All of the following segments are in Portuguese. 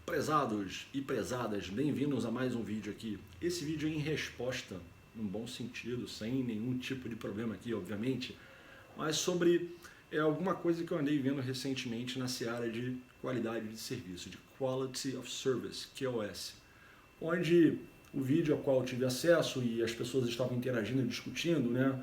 Prezados e prezadas, bem-vindos a mais um vídeo aqui. Esse vídeo é em resposta, num bom sentido, sem nenhum tipo de problema aqui, obviamente, mas sobre alguma coisa que eu andei vendo recentemente na seara de qualidade de serviço, de Quality of Service, QoS, onde o vídeo ao qual eu tive acesso e as pessoas estavam interagindo e discutindo, né,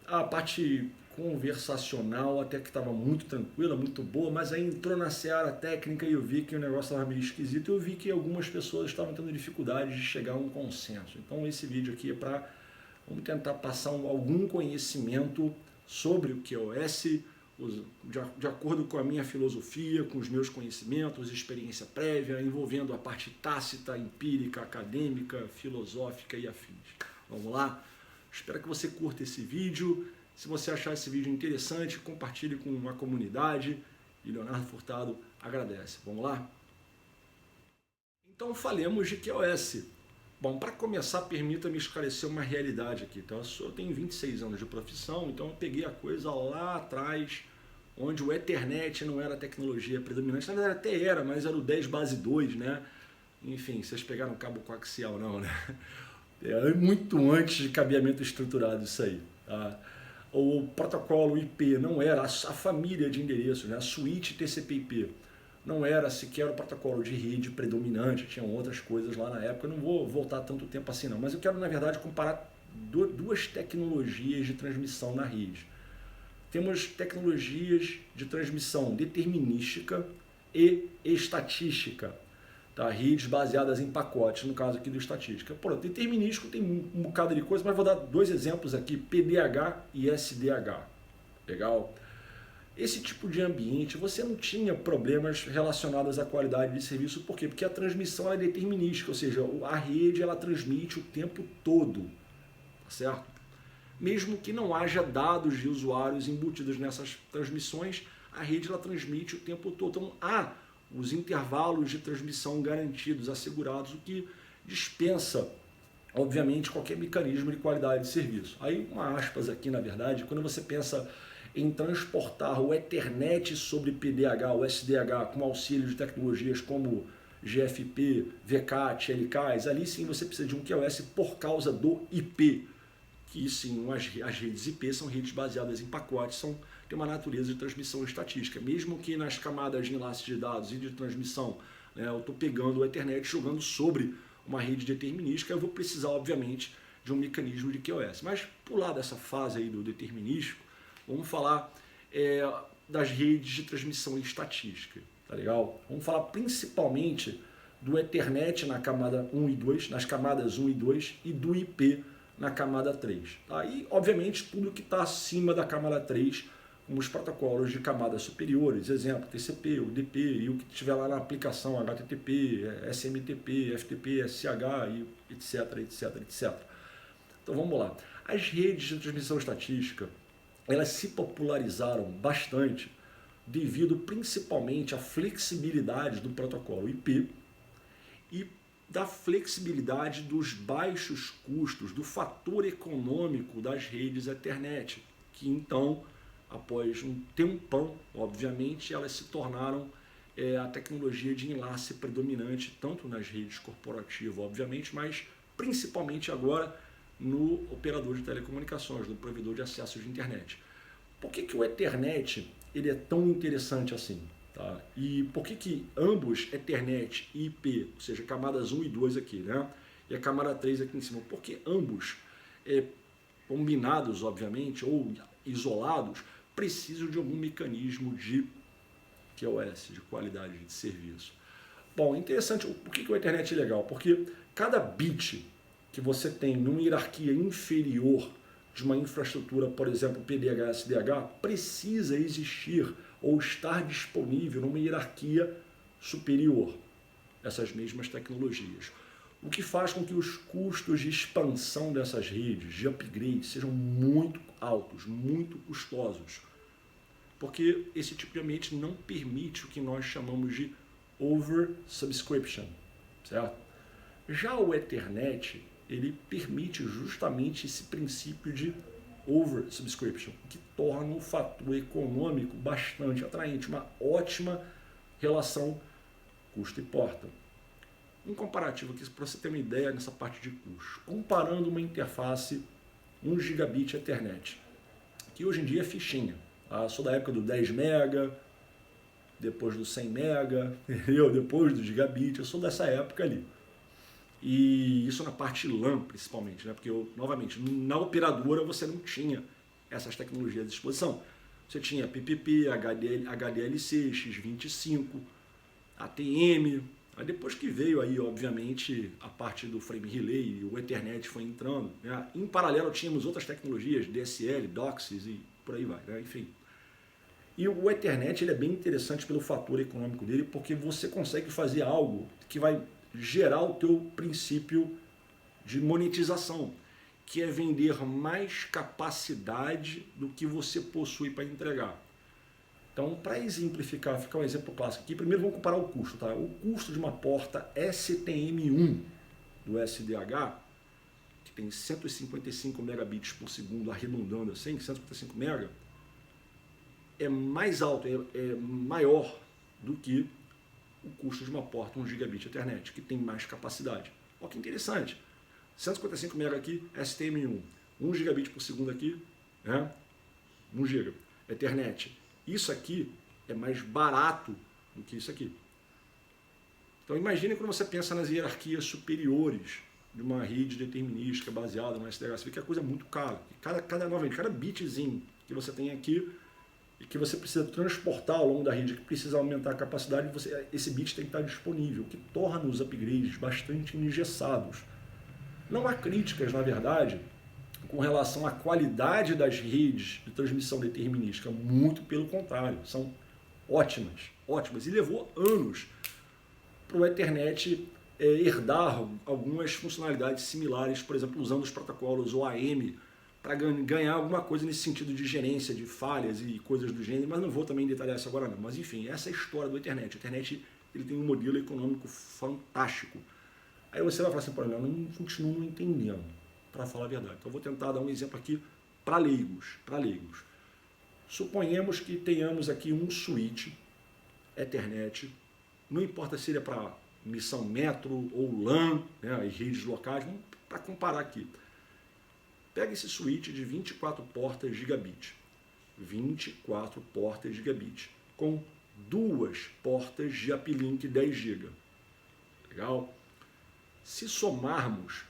a parte conversacional até que estava muito tranquila, muito boa, mas aí entrou na seara técnica e eu vi que o negócio estava meio esquisito e eu vi que algumas pessoas estavam tendo dificuldade de chegar a um consenso. Então esse vídeo aqui é para, vamos tentar passar algum conhecimento sobre o QoS, de acordo com a minha filosofia, com os meus conhecimentos, experiência prévia, envolvendo a parte tácita, empírica, acadêmica, filosófica e afins. Vamos lá? Espero que você curta esse vídeo. Se você achar esse vídeo interessante, compartilhe com a comunidade e Leonardo Furtado agradece. Vamos lá? Então falemos de QoS. Bom, para começar, permita-me esclarecer uma realidade aqui. Então, eu tenho 26 anos de profissão, então eu peguei a coisa lá atrás, onde o Ethernet não era a tecnologia predominante. Na verdade até era, mas era o 10 base 2, né? Enfim, vocês pegaram cabo coaxial não, né? É muito antes de cabeamento estruturado isso aí, tá? O protocolo IP não era a família de endereços, né? A suíte TCP/IP não era sequer o protocolo de rede predominante, tinham outras coisas lá na época, eu não vou voltar tanto tempo assim não, mas eu quero na verdade comparar duas tecnologias de transmissão na rede. Temos tecnologias de transmissão determinística e estatística, tá? Redes baseadas em pacotes, no caso aqui do estatística. Pô, determinístico tem um bocado de coisa, mas vou dar dois exemplos aqui, PDH e SDH. Legal? Esse tipo de ambiente, você não tinha problemas relacionados à qualidade de serviço. Por quê? Porque a transmissão é determinística, ou seja, a rede ela transmite o tempo todo, tá certo? Mesmo que não haja dados de usuários embutidos nessas transmissões, a rede ela transmite o tempo todo. Então, há os intervalos de transmissão garantidos, assegurados, o que dispensa, obviamente, qualquer mecanismo de qualidade de serviço. Aí, uma aspas aqui, na verdade, quando você pensa em transportar o Ethernet sobre PDH ou SDH com auxílio de tecnologias como GFP, VCAT, LKs, ali sim você precisa de um QoS por causa do IP, que sim, as redes IP são redes baseadas em pacotes, tem uma natureza de transmissão estatística, mesmo que nas camadas de enlace de dados e de transmissão, né, eu estou pegando o Ethernet jogando sobre uma rede determinística, eu vou precisar, obviamente, de um mecanismo de QoS. Mas, pular dessa fase aí do determinístico, vamos falar das redes de transmissão estatística, tá legal? Vamos falar principalmente do Ethernet na camada 1 e 2, nas camadas 1 e 2, e do IP na camada 3. Tá? E, obviamente, tudo que está acima da camada 3, como os protocolos de camadas superiores, exemplo, TCP, UDP e o que tiver lá na aplicação, HTTP, SMTP, FTP, SH, e etc, etc, etc. Então vamos lá. As redes de transmissão estatística, elas se popularizaram bastante devido principalmente à flexibilidade do protocolo IP e da flexibilidade dos baixos custos, do fator econômico das redes Ethernet, que então, após um tempão, obviamente, elas se tornaram a tecnologia de enlace predominante, tanto nas redes corporativas, obviamente, mas principalmente agora no operador de telecomunicações, no provedor de acesso de internet. Por que o Ethernet ele é tão interessante assim? Tá? E por que ambos, Ethernet e IP, ou seja, camadas 1 e 2 aqui, né? E a camada 3 aqui em cima, por que ambos, combinados, obviamente, ou isolados, precisam de algum mecanismo de QoS, de qualidade de serviço? Bom, interessante, por que o Ethernet é legal? Porque cada bit que você tem numa hierarquia inferior de uma infraestrutura, por exemplo, PDH, SDH, precisa existir ou estar disponível numa hierarquia superior, essas mesmas tecnologias. O que faz com que os custos de expansão dessas redes, de upgrade, sejam muito altos, muito custosos. Porque esse tipo de ambiente não permite o que nós chamamos de oversubscription, certo? Já o Ethernet, ele permite justamente esse princípio de oversubscription, que torna o fator econômico bastante atraente, uma ótima relação custo e porta. Um comparativo aqui para você ter uma ideia nessa parte de custo. Comparando uma interface 1 gigabit Ethernet, que hoje em dia é fichinha. Tá? Sou da época do 10 mega, depois do 100 mega, entendeu? Depois do gigabit, eu sou dessa época ali. E isso na parte LAN, principalmente, né? Porque, novamente, na operadora você não tinha essas tecnologias à disposição. Você tinha PPP, HDLC, X25, ATM. Aí depois que veio aí, obviamente, a parte do frame relay, o Ethernet foi entrando. Né? Em paralelo tínhamos outras tecnologias, DSL, DOCSIS e por aí vai, né? Enfim. E o Ethernet ele é bem interessante pelo fator econômico dele, porque você consegue fazer algo que vai gerar o teu princípio de monetização, que é vender mais capacidade do que você possui para entregar. Então, para exemplificar, ficar um exemplo clássico aqui, primeiro vamos comparar o custo. Tá? O custo de uma porta STM1 do SDH, que tem 155 megabits por segundo, arredondando assim, 155 mega, é mais alto, é maior do que o custo de uma porta 1 gigabit Ethernet, que tem mais capacidade. Olha que interessante. 155 MB aqui, STM1. 1 gigabit por segundo aqui, né? 1 GB. Ethernet. Isso aqui é mais barato do que isso aqui. Então imagine quando você pensa nas hierarquias superiores de uma rede determinística baseada no SDH, você vê que a coisa é muito cara. Cada bitzinho que você tem aqui e que você precisa transportar ao longo da rede, que precisa aumentar a capacidade, esse bit tem que estar disponível, o que torna os upgrades bastante engessados. Não há críticas, na verdade, com relação à qualidade das redes de transmissão determinística, muito pelo contrário, são ótimas, e levou anos para o Ethernet herdar algumas funcionalidades similares, por exemplo, usando os protocolos OAM, para ganhar alguma coisa nesse sentido de gerência de falhas e coisas do gênero, mas não vou também detalhar isso agora não. Mas enfim, essa é a história do Ethernet. O Ethernet ele tem um modelo econômico fantástico. Aí você vai falar assim, eu não continuo não entendendo, para falar a verdade. Então eu vou tentar dar um exemplo aqui para leigos. Suponhamos que tenhamos aqui um switch Ethernet, não importa se ele é para missão metro ou LAN, né, as redes locais, vamos para comparar aqui. Pega esse switch de 24 portas gigabit, 24 portas gigabit, com duas portas de uplink 10 GB. Legal? Se somarmos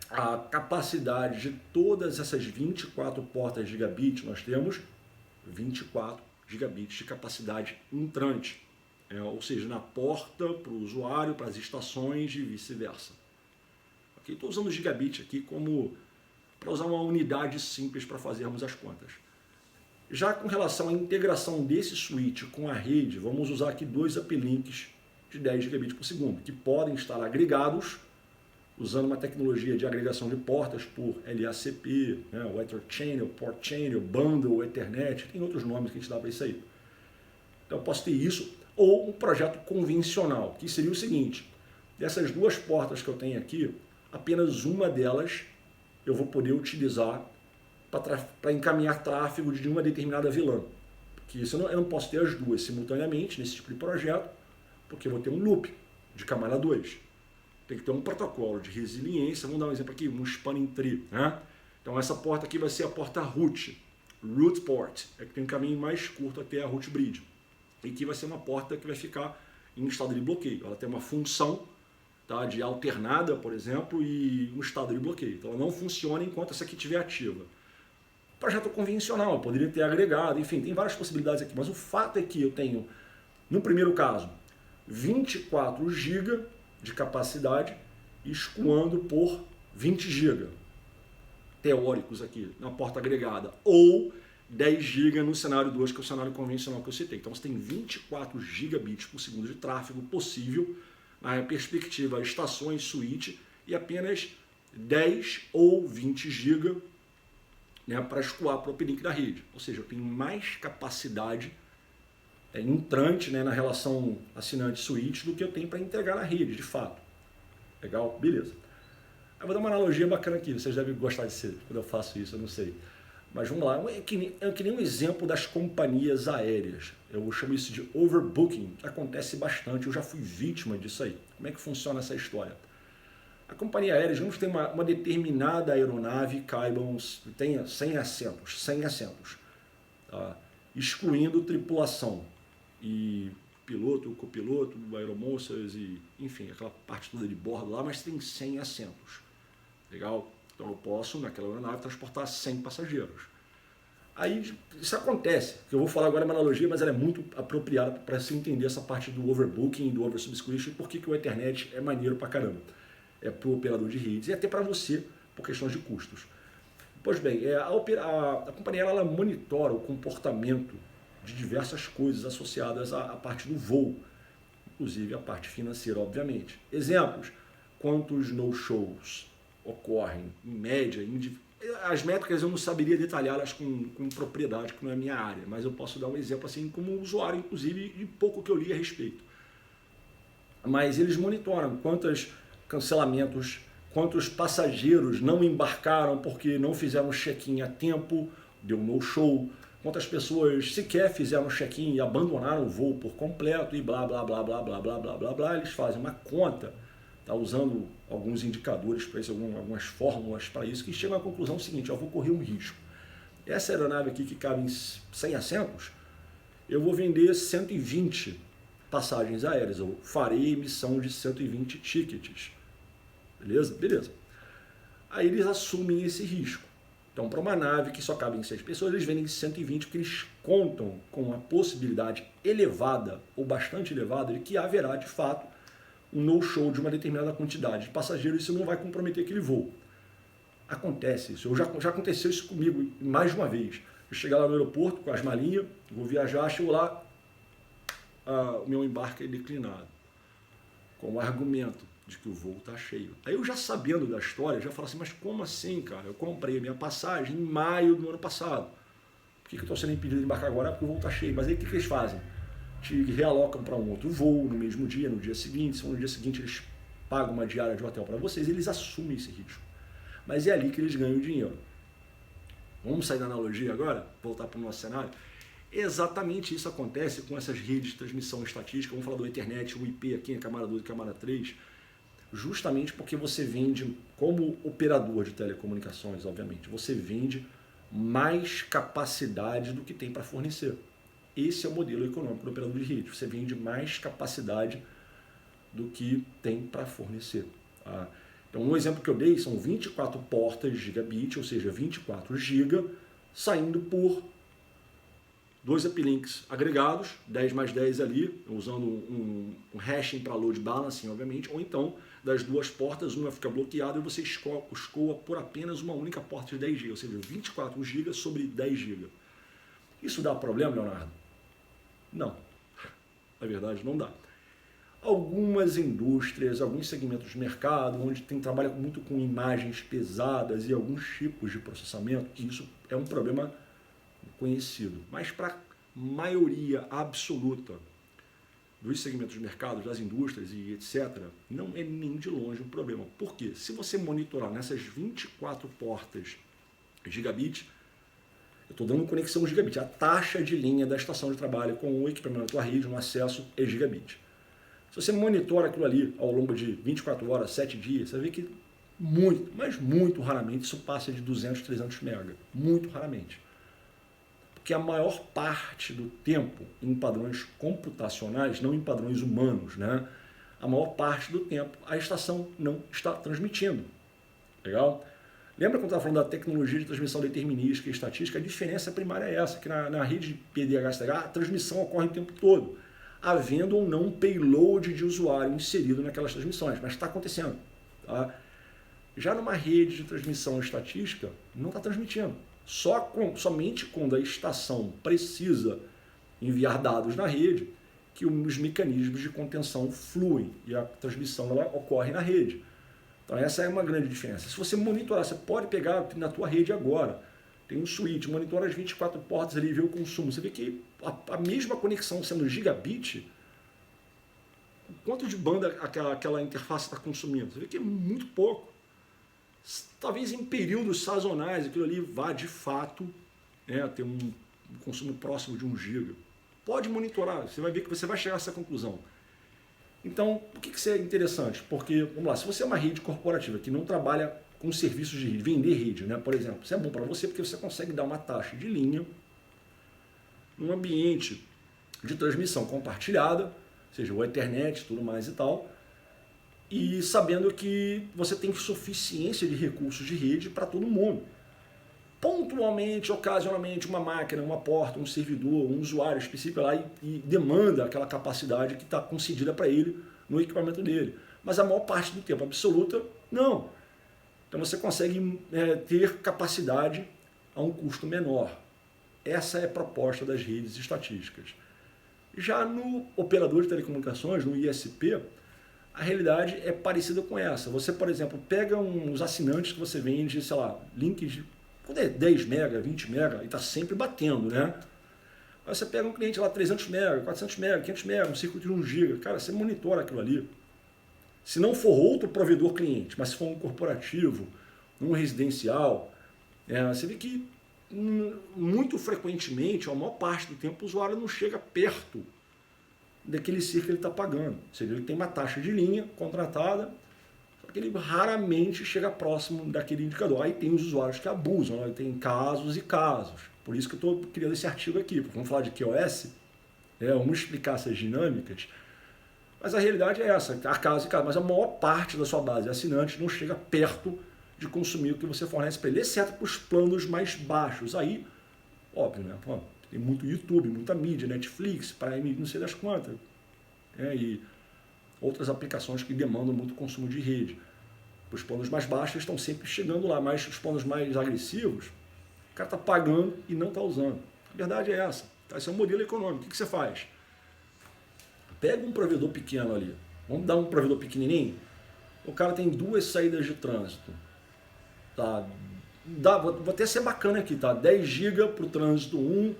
a capacidade de todas essas 24 portas gigabit, nós temos 24 gigabits de capacidade entrante, ou seja, na porta para o usuário, para as estações e vice-versa. Okay? Estou usando o gigabit aqui como para usar uma unidade simples para fazermos as contas. Já com relação à integração desse switch com a rede, vamos usar aqui dois uplinks de 10 gigabits por segundo, que podem estar agregados usando uma tecnologia de agregação de portas por LACP, né, o Ether Channel, Port Channel, Bundle, Ethernet, tem outros nomes que a gente dá para isso aí. Então eu posso ter isso, ou um projeto convencional, que seria o seguinte, dessas duas portas que eu tenho aqui, apenas uma delas eu vou poder utilizar para encaminhar tráfego de uma determinada VLAN. Porque isso eu não posso ter as duas simultaneamente nesse tipo de projeto, porque eu vou ter um loop de camada 2. Tem que ter um protocolo de resiliência, vamos dar um exemplo aqui, um spanning tree. Né? Então essa porta aqui vai ser a porta root port, é que tem um caminho mais curto até a root bridge. E aqui vai ser uma porta que vai ficar em estado de bloqueio. Ela tem uma função, tá, de alternada, por exemplo, e um estado de bloqueio. Então ela não funciona enquanto essa aqui estiver ativa. Projeto convencional, poderia ter agregado, enfim, tem várias possibilidades aqui, mas o fato é que eu tenho, no primeiro caso, 24 GB de capacidade escoando por 20 GB teóricos aqui na porta agregada, ou 10 GB no cenário 2, que é o cenário convencional que eu citei. Então você tem 24 gigabits por segundo de tráfego possível na perspectiva estações switch e apenas 10 ou 20 GB, né, para escoar para o uplink da rede. Ou seja, eu tenho mais capacidade entrante, né, na relação assinante-switch do que eu tenho para integrar na rede, de fato. Legal? Beleza. Eu vou dar uma analogia bacana aqui, vocês devem gostar de ser quando eu faço isso, eu não sei. Mas vamos lá, é que nem um exemplo das companhias aéreas. Eu chamo isso de overbooking, que acontece bastante, eu já fui vítima disso aí. Como é que funciona essa história? A companhia aérea, digamos, tem uma determinada aeronave, tenha 100 assentos, tá? Excluindo tripulação e piloto, copiloto, aeromoças e, enfim, aquela parte toda de bordo lá, mas tem 100 assentos. Legal? Então eu posso, naquela aeronave, transportar 100 passageiros. Aí isso acontece, que eu vou falar agora é uma analogia, mas ela é muito apropriada para se entender essa parte do overbooking, do oversubscription, e por que o Ethernet é maneiro pra caramba. É para o operador de redes e até para você, por questões de custos. Pois bem, a companhia ela monitora o comportamento de diversas coisas associadas à parte do voo, inclusive a parte financeira, obviamente. Exemplos, quantos no-shows ocorrem, em média, as métricas eu não saberia detalhá-las com propriedade, que não é minha área, mas eu posso dar um exemplo assim como usuário, inclusive, de pouco que eu li a respeito. Mas eles monitoram quantos cancelamentos, quantos passageiros não embarcaram porque não fizeram check-in a tempo, deu no-show, quantas pessoas sequer fizeram check-in e abandonaram o voo por completo e blá, blá, blá, blá, blá, blá, blá, blá, blá. Eles fazem uma conta, tá, usando alguns indicadores para isso, algumas fórmulas para isso, que chegam à conclusão seguinte: eu vou correr um risco. Essa aeronave aqui que cabe em 100 assentos, eu vou vender 120 passagens aéreas, eu farei emissão de 120 tickets. Beleza? Beleza. Aí eles assumem esse risco. Então, para uma nave que só cabe em 6 pessoas, eles vendem 120, porque eles contam com a possibilidade elevada, ou bastante elevada, de que haverá, de fato, um no-show de uma determinada quantidade de passageiros, e isso não vai comprometer aquele voo. Acontece isso. Já aconteceu isso comigo mais de uma vez. Eu cheguei lá no aeroporto com as malinhas, vou viajar, chego lá, o meu embarque é declinado, com o argumento de que o voo está cheio. Aí eu já sabendo da história, já falo assim, mas como assim, cara? Eu comprei a minha passagem em maio do ano passado. Por que eu estou sendo impedido de embarcar agora? Porque o voo está cheio. Mas aí o que eles fazem? Te realocam para um outro voo no mesmo dia, no dia seguinte. Se no dia seguinte eles pagam uma diária de hotel para vocês, eles assumem esse risco. Mas é ali que eles ganham dinheiro. Vamos sair da analogia agora? Voltar para o nosso cenário? Exatamente isso acontece com essas redes de transmissão estatística. Vamos falar do Ethernet, o IP aqui, a camada 2 e a camada 3. Justamente porque você vende, como operador de telecomunicações, obviamente, você vende mais capacidade do que tem para fornecer. Esse é o modelo econômico do operador de rede. Você vende mais capacidade do que tem para fornecer. Tá? Então, um exemplo que eu dei são 24 portas gigabit, ou seja, 24 GB, saindo por 2 uplinks agregados, 10 mais 10 ali, usando um hashing para load balancing, obviamente, ou então, das duas portas, uma fica bloqueada e você escoa por apenas uma única porta de 10 GB, ou seja, 24 GB sobre 10 GB. Isso dá problema, Leonardo? Não. Na verdade, não dá. Algumas indústrias, alguns segmentos de mercado, onde trabalha muito com imagens pesadas e alguns tipos de processamento, isso é um problema conhecido. Mas para a maioria absoluta dos segmentos de mercado, das indústrias e etc., não é nem de longe um problema. Por quê? Se você monitorar nessas 24 portas gigabit, eu estou dando conexão gigabit, a taxa de linha da estação de trabalho com o equipamento da rede no acesso é gigabit. Se você monitora aquilo ali ao longo de 24 horas, 7 dias, você vê que muito, mas muito raramente isso passa de 200, 300 mega. Muito raramente. Porque a maior parte do tempo em padrões computacionais, não em padrões humanos, né? A maior parte do tempo a estação não está transmitindo. Legal? Lembra quando eu estava falando da tecnologia de transmissão determinística e estatística? A diferença primária é essa, que na rede PDH-STH a transmissão ocorre o tempo todo, havendo ou não um payload de usuário inserido naquelas transmissões, mas está acontecendo. Tá? Já numa rede de transmissão estatística, não está transmitindo. Somente quando a estação precisa enviar dados na rede, que os mecanismos de contenção fluem e a transmissão ela ocorre na rede. Então essa é uma grande diferença. Se você monitorar, você pode pegar na tua rede agora, tem um switch, monitora as 24 portas ali e vê o consumo. Você vê que a mesma conexão sendo gigabit, quanto de banda aquela interface está consumindo? Você vê que é muito pouco. Talvez em períodos sazonais aquilo ali vá de fato ter um consumo próximo de 1 GB. Pode monitorar, você vai ver que você vai chegar a essa conclusão. Então, por que isso é interessante? Porque, vamos lá, se você é uma rede corporativa que não trabalha com serviços de rede, vender rede, né, por exemplo, isso é bom para você porque você consegue dar uma taxa de linha num ambiente de transmissão compartilhada, seja o Ethernet, tudo mais e tal, e sabendo que você tem suficiência de recursos de rede para todo mundo. Pontualmente, ocasionalmente, uma máquina, uma porta, um servidor, um usuário específico lá e demanda aquela capacidade que está concedida para ele no equipamento dele. Mas a maior parte do tempo absoluta, não. Então você consegue ter capacidade a um custo menor. Essa é a proposta das redes estatísticas. Já no operador de telecomunicações, no ISP, a realidade é parecida com essa. Você, por exemplo, pega uns assinantes que você vende, sei lá, links de 10 mega, 20 mega, e está sempre batendo, né? Aí você pega um cliente lá, 300 mega, 400 mega, 500 mega, um circuito de 1 GB, cara, você monitora aquilo ali. Se não for outro provedor cliente, mas se for um corporativo, um residencial, você vê que muito frequentemente, a maior parte do tempo, o usuário não chega perto daquele CIR que ele está pagando. Ou seja, ele tem uma taxa de linha contratada, só que ele raramente chega próximo daquele indicador. Aí tem os usuários que abusam, né? Tem casos e casos. Por isso que eu estou criando esse artigo aqui. Vamos falar de QoS, vamos explicar essas dinâmicas. Mas a realidade é essa, há casos e casos, mas a maior parte da sua base de assinantes não chega perto de consumir o que você fornece para ele, exceto para os planos mais baixos. Aí, óbvio, né? Pô, tem muito YouTube, muita mídia, Netflix, Prime, não sei das quantas. E outras aplicações que demandam muito consumo de rede. Os planos mais baixos estão sempre chegando lá, mas os planos mais agressivos, o cara está pagando e não está usando. A verdade é essa. Esse é um modelo econômico. O que você faz? Pega um provedor pequeno ali. Vamos dar um provedor pequenininho? O cara tem 2 saídas de trânsito. Tá? Vou até ser bacana aqui, tá? 10 GB para o trânsito 1,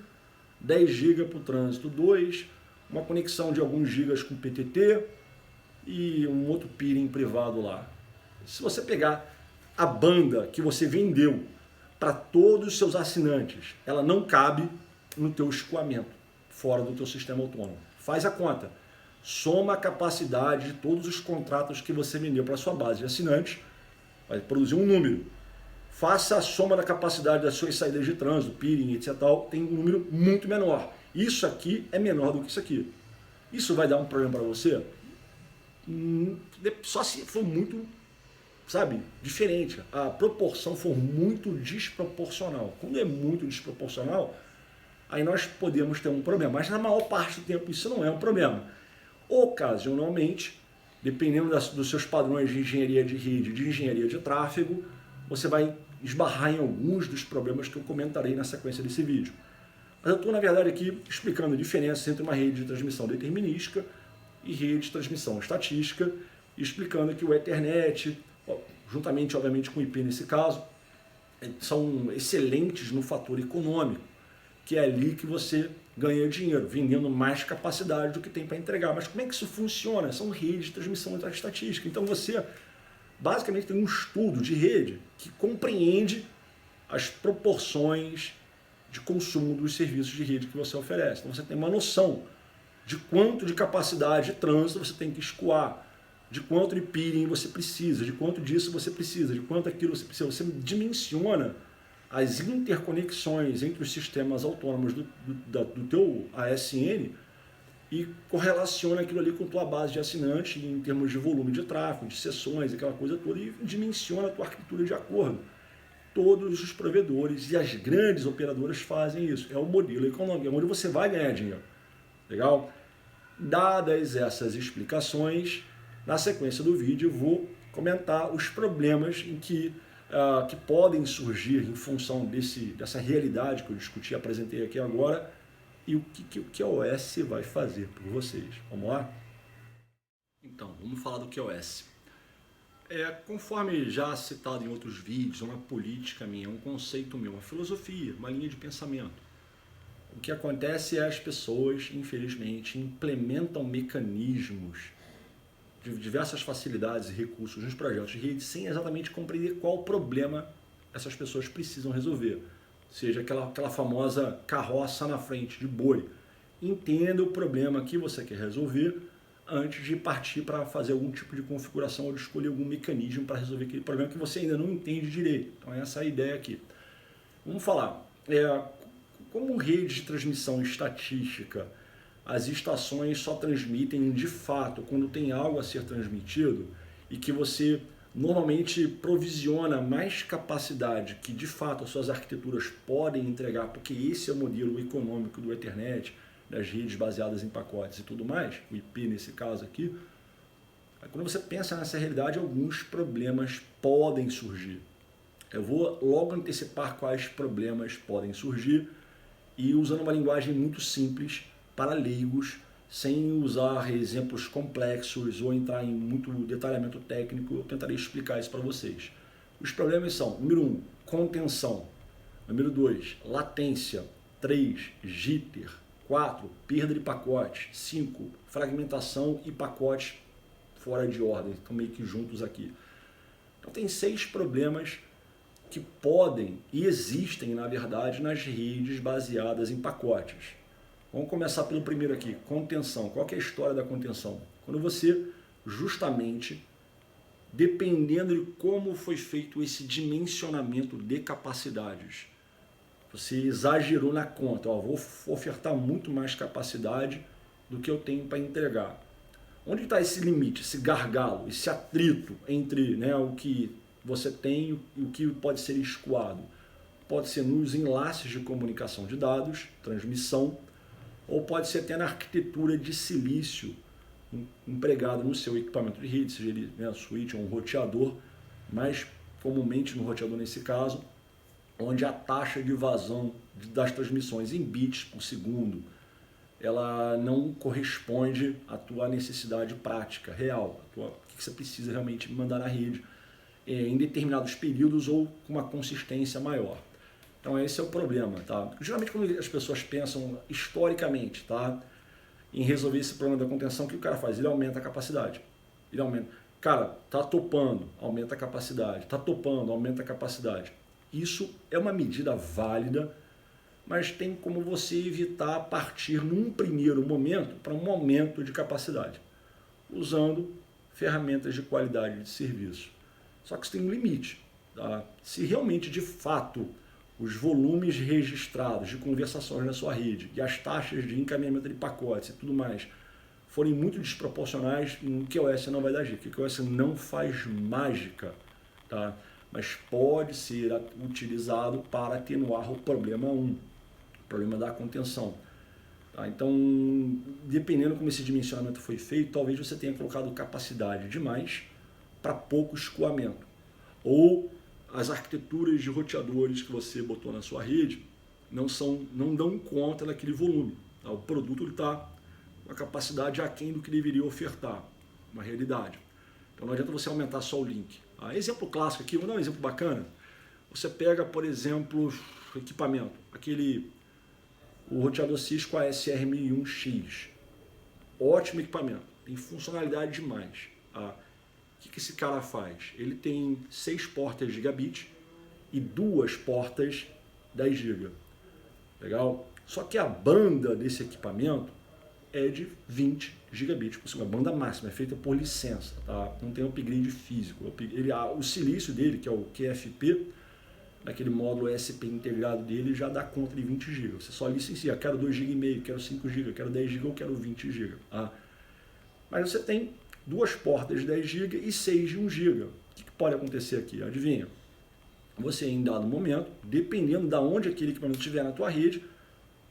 10 GB para o trânsito 2, uma conexão de alguns gigas com PTT e um outro peering privado lá. Se você pegar a banda que você vendeu para todos os seus assinantes, ela não cabe no teu escoamento, fora do teu sistema autônomo. Faz a conta. Soma a capacidade de todos os contratos que você vendeu para a sua base de assinantes, vai produzir um número. Faça a soma da capacidade das suas saídas de trânsito, peering, etc. Tem um número muito menor. Isso aqui é menor do que isso aqui. Isso vai dar um problema para você? Só se for muito, diferente. A proporção for muito desproporcional. Quando é muito desproporcional, aí nós podemos ter um problema. Mas na maior parte do tempo isso não é um problema. Ocasionalmente, dependendo dos seus padrões de engenharia de rede, de engenharia de tráfego, você vai esbarrar em alguns dos problemas que eu comentarei na sequência desse vídeo. Mas eu estou, na verdade, aqui explicando a diferença entre uma rede de transmissão determinística e rede de transmissão estatística, e explicando que o Ethernet, juntamente, obviamente, com o IP nesse caso, são excelentes no fator econômico, que é ali que você ganha dinheiro, vendendo mais capacidade do que tem para entregar. Mas como é que isso funciona? São redes de transmissão estatística. Então você basicamente tem um estudo de rede que compreende as proporções de consumo dos serviços de rede que você oferece. Então você tem uma noção de quanto de capacidade de trânsito você tem que escoar, de quanto de peering você precisa, de quanto disso você precisa, de quanto aquilo você precisa. Você dimensiona as interconexões entre os sistemas autônomos do teu ASN e correlaciona aquilo ali com a tua base de assinante em termos de volume de tráfego, de sessões, aquela coisa toda, e dimensiona a tua arquitetura de acordo. Todos os provedores e as grandes operadoras fazem isso. É o modelo econômico, é onde você vai ganhar dinheiro. Legal? Dadas essas explicações, na sequência do vídeo eu vou comentar os problemas que podem surgir em função dessa realidade que eu discuti e apresentei aqui agora, e o que o QoS vai fazer por vocês. Vamos lá? Então, vamos falar do QoS. Conforme já citado em outros vídeos, é uma política minha, um conceito meu, uma filosofia, uma linha de pensamento. O que acontece é as pessoas, infelizmente, implementam mecanismos de diversas facilidades e recursos nos projetos de rede sem exatamente compreender qual problema essas pessoas precisam resolver. seja aquela famosa carroça na frente de boi. Entenda o problema que você quer resolver antes de partir para fazer algum tipo de configuração ou de escolher algum mecanismo para resolver aquele problema que você ainda não entende direito. Então essa é a ideia aqui. Vamos falar, como rede de transmissão estatística, as estações só transmitem de fato quando tem algo a ser transmitido e que você normalmente provisiona mais capacidade que de fato as suas arquiteturas podem entregar, porque esse é o modelo econômico do Ethernet, das redes baseadas em pacotes e tudo mais, o IP nesse caso aqui. Quando você pensa nessa realidade, alguns problemas podem surgir. Eu vou logo antecipar quais problemas podem surgir e usando uma linguagem muito simples para leigos, sem usar exemplos complexos ou entrar em muito detalhamento técnico, eu tentarei explicar isso para vocês. Os problemas são, número 1, contenção. Número 2, latência. 3, jitter. 4, perda de pacote. 5, fragmentação e pacotes fora de ordem, estão meio que juntos aqui. Então tem 6 problemas que podem e existem, na verdade, nas redes baseadas em pacotes. Vamos começar pelo primeiro aqui, contenção. Qual que é a história da contenção? Quando você, justamente, dependendo de como foi feito esse dimensionamento de capacidades, você exagerou na conta, vou ofertar muito mais capacidade do que eu tenho para entregar. Onde está esse limite, esse gargalo, esse atrito entre o que você tem e o que pode ser escoado? Pode ser nos enlaces de comunicação de dados, transmissão, ou pode ser até na arquitetura de silício empregado no seu equipamento de rede, seja ele switch ou um roteador, mais comumente no roteador nesse caso, onde a taxa de vazão das transmissões em bits por segundo, ela não corresponde à tua necessidade prática, real, o que você precisa realmente mandar na rede em determinados períodos ou com uma consistência maior. Então esse é o problema, tá? Geralmente quando as pessoas pensam historicamente, tá, em resolver esse problema da contenção, o que o cara faz? Ele aumenta a capacidade. Ele aumenta. Cara, tá topando, aumenta a capacidade. Tá topando, aumenta a capacidade. Isso é uma medida válida, mas tem como você evitar partir num primeiro momento para um aumento de capacidade, usando ferramentas de qualidade de serviço. Só que isso tem um limite, tá? Se realmente, de fato, os volumes registrados de conversações na sua rede e as taxas de encaminhamento de pacotes e tudo mais forem muito desproporcionais, o QoS não vai dar jeito. O QoS não faz mágica, tá? Mas pode ser utilizado para atenuar o problema 1, o problema da contenção. Tá? Então, dependendo como esse dimensionamento foi feito, talvez você tenha colocado capacidade demais para pouco escoamento. Ou as arquiteturas de roteadores que você botou na sua rede não dão conta daquele volume. Tá? O produto está com a capacidade aquém do que deveria ofertar, uma realidade. Então não adianta você aumentar só o link. Tá? Exemplo clássico aqui, vou dar um exemplo bacana. Você pega, por exemplo, equipamento, o roteador Cisco ASR1001X. Ótimo equipamento, tem funcionalidade demais. Tá? O que esse cara faz? Ele tem 6 portas gigabit e 2 portas 10 GB. Legal? Só que a banda desse equipamento é de 20 gigabits por segundo. A banda máxima é feita por licença, tá? Não tem upgrade físico. O silício dele, que é o QFP, naquele módulo SP integrado dele, já dá conta de 20 GB. Você só licencia, quero 2,5 GB, quero 5 GB, quero 10 GB ou quero 20 GB. Tá? Mas você tem 2 portas de 10 GB e 6 de 1 GB. O que pode acontecer aqui? Adivinha? Você, em dado momento, dependendo de onde aquele equipamento estiver na tua rede,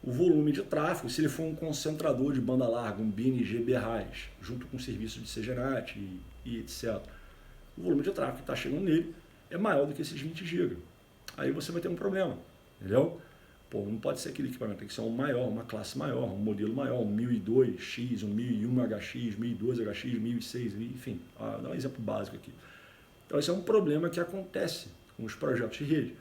o volume de tráfego, se ele for um concentrador de banda larga, um BNG BRAS, junto com o serviço de CGNAT e etc., o volume de tráfego que está chegando nele é maior do que esses 20 GB. Aí você vai ter um problema, entendeu? Pô, não pode ser aquele equipamento, tem que ser um maior, uma classe maior, um modelo maior, um 1002X, um 1001HX, 1002HX, 1006, enfim, dá um exemplo básico aqui. Então esse é um problema que acontece com os projetos de rede.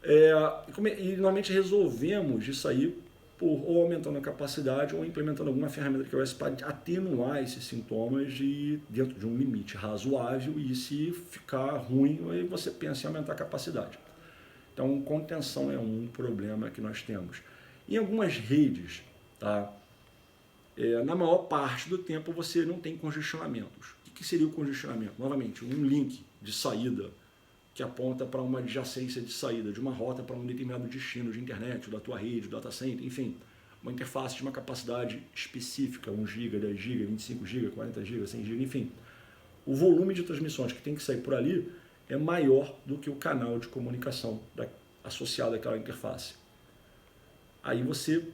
E normalmente resolvemos isso aí por ou aumentando a capacidade ou implementando alguma ferramenta de QoS para atenuar esses sintomas dentro de um limite razoável, e se ficar ruim, aí você pensa em aumentar a capacidade. Então, contenção é um problema que nós temos. Em algumas redes, tá? Na maior parte do tempo você não tem congestionamentos. O que seria o congestionamento? Novamente, um link de saída que aponta para uma adjacência de saída de uma rota para um determinado destino de internet, ou da tua rede, do data center, enfim, uma interface de uma capacidade específica, 1 GB, 10 GB, 25 GB, 40 GB, 100 GB, enfim. O volume de transmissões que tem que sair por ali é maior do que o canal de comunicação associado àquela interface. Aí você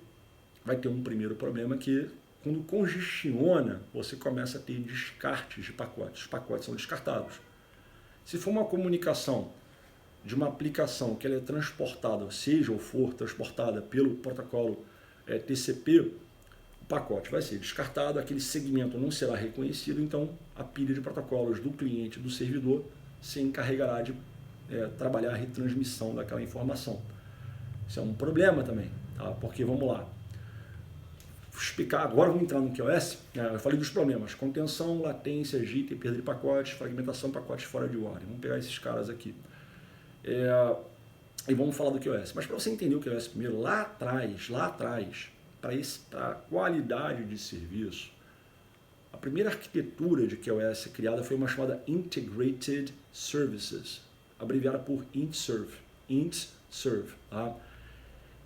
vai ter um primeiro problema que, quando congestiona, você começa a ter descartes de pacotes. Os pacotes são descartados. Se for uma comunicação de uma aplicação que ela é transportada, seja ou for transportada pelo protocolo TCP, o pacote vai ser descartado, aquele segmento não será reconhecido, então a pilha de protocolos do cliente, do servidor, se encarregará de trabalhar a retransmissão daquela informação. Isso é um problema também, tá? Porque, vamos lá, vou explicar, agora vamos entrar no QoS, eu falei dos problemas, contenção, latência, JIT, perda de pacotes, fragmentação, pacotes fora de ordem. Vamos pegar esses caras aqui. E vamos falar do QoS. Mas para você entender o QoS primeiro, lá atrás, para a qualidade de serviço, a primeira arquitetura de QoS criada foi uma chamada Integrated Services, abreviada por INTSERV. Tá?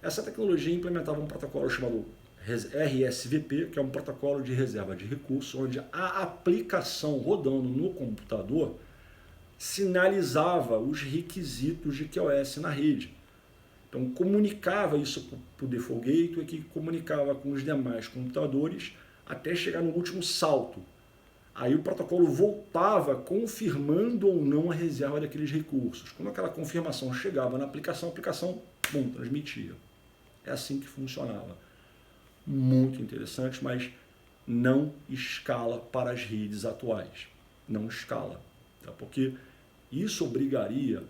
Essa tecnologia implementava um protocolo chamado RSVP, que é um protocolo de reserva de recursos, onde a aplicação rodando no computador sinalizava os requisitos de QoS na rede. Então, comunicava isso para o Default Gateway, que comunicava com os demais computadores até chegar no último salto. Aí o protocolo voltava confirmando ou não a reserva daqueles recursos. Quando aquela confirmação chegava na aplicação, a aplicação, transmitia. É assim que funcionava. Muito interessante, mas não escala para as redes atuais. Não escala. Tá? Porque isso obrigaria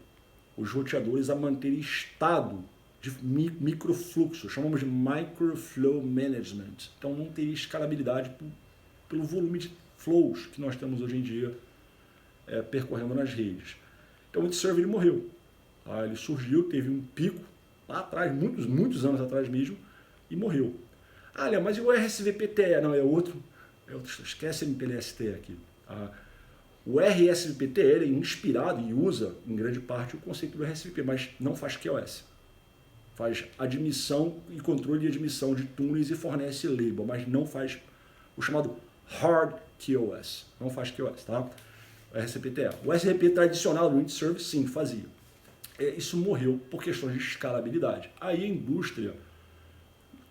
os roteadores a manter estado de microfluxo, chamamos de microflow management. Então não teria escalabilidade pelo volume de flows que nós temos hoje em dia percorrendo nas redes. Então o INTSERV morreu. Tá? Ele surgiu, teve um pico lá atrás, muitos anos atrás mesmo, e morreu. Léo, mas e o RSVPTE? Não, é outro. Esquece MPLS-T aqui. Tá? O RSVPTE é inspirado e usa, em grande parte, o conceito do RSVP, mas não faz QoS. Faz admissão e controle de admissão de túneis e fornece label, mas não faz o chamado Hard QoS. Não faz QoS, tá? O RSVPTE. O SRP tradicional do INTSERV, sim, fazia. Isso morreu por questões de escalabilidade. Aí a indústria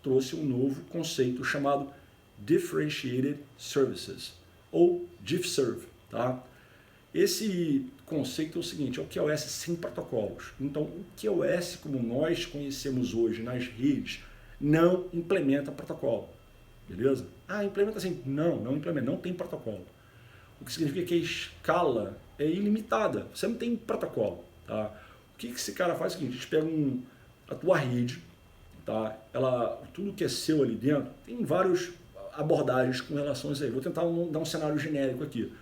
trouxe um novo conceito chamado Differentiated Services, ou DiffServ. Tá? Esse conceito é o seguinte, é o QoS sem protocolos. Então, o QoS, como nós conhecemos hoje nas redes, não implementa protocolo. Beleza? Implementa assim. Não implementa, não tem protocolo. O que significa que a escala é ilimitada. Você não tem protocolo. Tá? O que esse cara faz é o seguinte, a gente pega a tua rede, tá? Tudo que é seu ali dentro, tem várias abordagens com relação a isso aí. Vou tentar dar um cenário genérico aqui.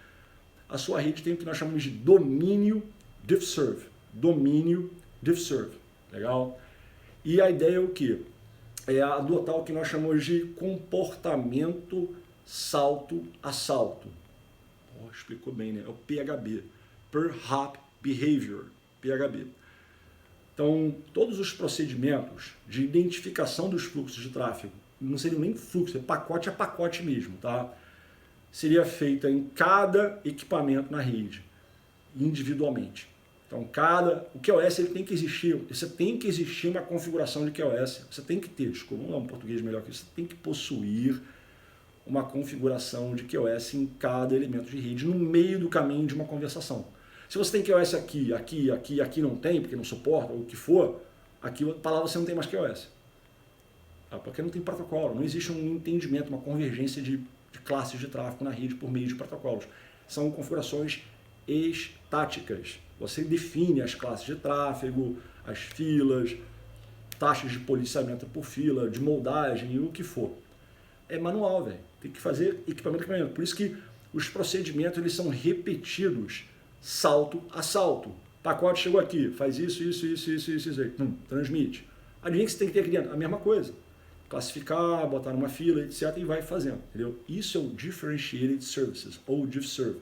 A sua rede tem o que nós chamamos de domínio DiffServ. Domínio DiffServ. Legal? E a ideia é o quê? É adotar o que nós chamamos de comportamento salto-assalto. Explicou bem, né? É o PHB. Per Hop Behavior. PHB. Então, todos os procedimentos de identificação dos fluxos de tráfego, não seriam nem fluxo, é pacote a pacote mesmo, tá? Seria feita em cada equipamento na rede, individualmente. Então, o QoS ele tem que existir, você tem que existir uma configuração de QoS, você tem que ter, desculpa, vamos dar um português melhor que isso, você tem que possuir uma configuração de QoS em cada elemento de rede, no meio do caminho de uma conversação. Se você tem QoS aqui não tem, porque não suporta, ou o que for, aqui para lá você não tem mais QoS. Tá? Porque não tem protocolo, não existe um entendimento, uma convergência de classes de tráfego na rede por meio de protocolos. São configurações estáticas. Você define as classes de tráfego, as filas, taxas de policiamento por fila, de moldagem e o que for. É manual, velho. Tem que fazer equipamento a equipamento. Por isso que os procedimentos eles são repetidos salto a salto. Pacote chegou aqui, faz isso, aí. Transmite. Adivinha que você tem que ter aqui dentro? A mesma coisa. Classificar, botar numa fila, etc. e vai fazendo, entendeu? Isso é o Differentiated Services, ou DiffServe,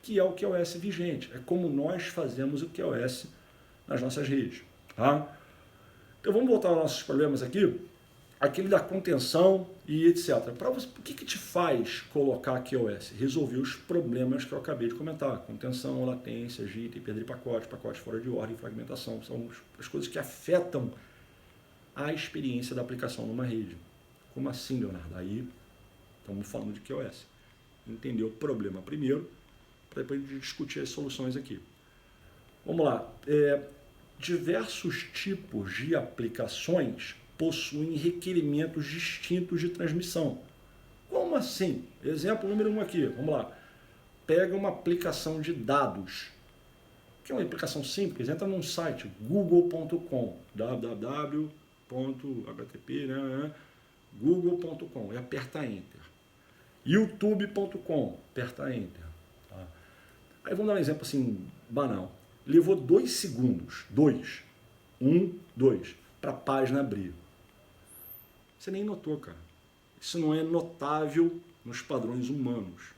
que é o QoS vigente. É como nós fazemos o QoS nas nossas redes. Tá? Então vamos voltar aos nossos problemas aqui. Aquele da contenção e etc. O que te faz colocar QoS? Resolver os problemas que eu acabei de comentar. Contenção, latência, JIT, perda de pacote, pacote fora de ordem, fragmentação. São as coisas que afetam a experiência da aplicação numa rede. Como assim, Leonardo? Aí estamos falando de QoS. Entender o problema primeiro, para depois discutir as soluções aqui. Vamos lá. Diversos tipos de aplicações possuem requerimentos distintos de transmissão. Como assim? Exemplo número 1 aqui, vamos lá. Pega uma aplicação de dados, que é uma aplicação simples, entra num site, google.com, www.http, google.com, e aperta Enter. youtube.com, aperta Enter. Tá? Aí vamos dar um exemplo assim, banal. Levou 2 segundos, 2, para a página abrir. Você nem notou, cara. Isso não é notável nos padrões humanos.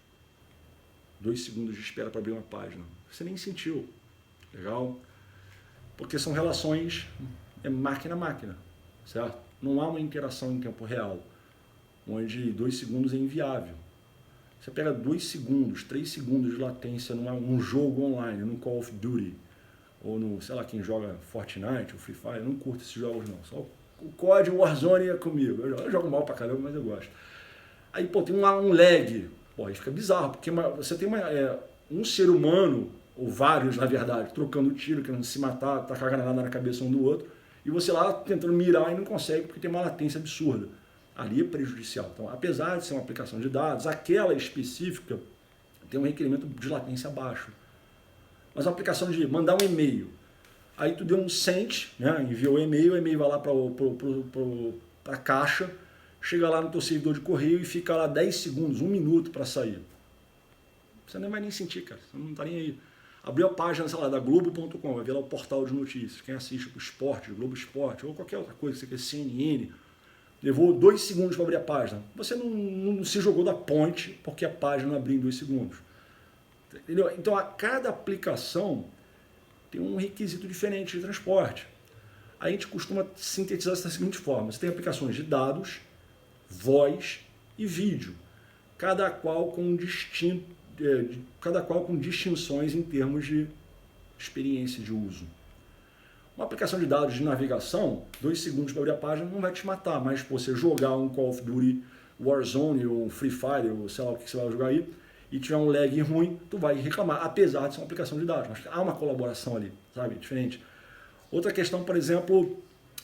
2 segundos de espera para abrir uma página. Você nem sentiu. Legal? Porque são relações máquina a máquina, certo? Não há uma interação em tempo real, onde 2 segundos é inviável. Você pega 2 segundos, 3 segundos de latência num jogo online, num Call of Duty, ou no, sei lá, quem joga Fortnite ou Free Fire, eu não curto esses jogos não, só o COD, o Warzone é comigo. Eu jogo mal pra caramba, mas eu gosto. Aí, pô, tem um lag. Pô, aí fica bizarro, porque você tem um ser humano, ou vários, na verdade, trocando tiro, querendo se matar, tacar granada na cabeça um do outro, e você lá tentando mirar e não consegue porque tem uma latência absurda. Ali é prejudicial. Então, apesar de ser uma aplicação de dados, aquela específica tem um requerimento de latência baixo. Mas a aplicação de mandar um e-mail, aí tu deu um send, né? Enviou o e-mail vai lá para a caixa, chega lá no teu servidor de correio e fica lá 10 segundos, 1 minuto para sair. Você nem vai nem sentir, cara, você não tá nem aí. Abriu a página, sei lá, da Globo.com, vai ver lá o portal de notícias, quem assiste o esporte, o Globo Esporte, ou qualquer outra coisa, você quer CNN, levou 2 segundos para abrir a página. Você não se jogou da ponte porque a página não abriu em 2 segundos. Entendeu? Então, a cada aplicação tem um requisito diferente de transporte. A gente costuma sintetizar dessa seguinte forma. Você tem aplicações de dados, voz e vídeo, cada qual com distinções em termos de experiência de uso. Uma aplicação de dados de navegação, 2 segundos para abrir a página não vai te matar, mas pô, você jogar um Call of Duty, Warzone ou Free Fire, ou sei lá o que você vai jogar aí, e tiver um lag ruim, tu vai reclamar, apesar de ser uma aplicação de dados. Mas há uma colaboração ali, sabe? Diferente. Outra questão, por exemplo,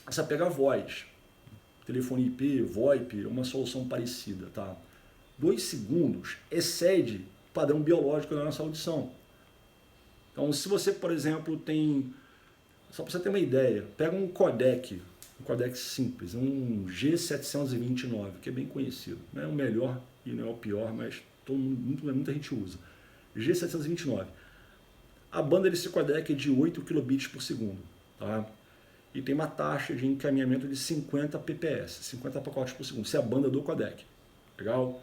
você pega a voz. Telefone IP, VoIP, uma solução parecida, tá? 2 segundos excede o padrão biológico da nossa audição. Então, se você, por exemplo, tem... Só para você ter uma ideia, pega um codec simples, um G729, que é bem conhecido. Não é o melhor e não é o pior, mas muita gente usa. G729. A banda desse codec é de 8 kilobits por segundo. Tá? E tem uma taxa de encaminhamento de 50 pps, 50 pacotes por segundo. Isso é a banda do codec. Legal?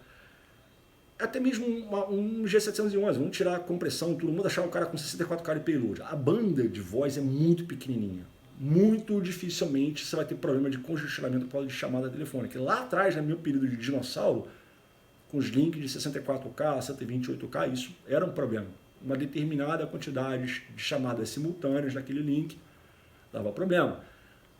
Até mesmo um G711, vamos tirar a compressão e tudo, vamos deixar o cara com 64K de payload. A banda de voz é muito pequenininha. Muito dificilmente você vai ter problema de congestionamento por causa de chamada telefônica. Lá atrás, no meu período de dinossauro, com os links de 64K, 128K, isso era um problema. Uma determinada quantidade de chamadas simultâneas naquele link dava problema.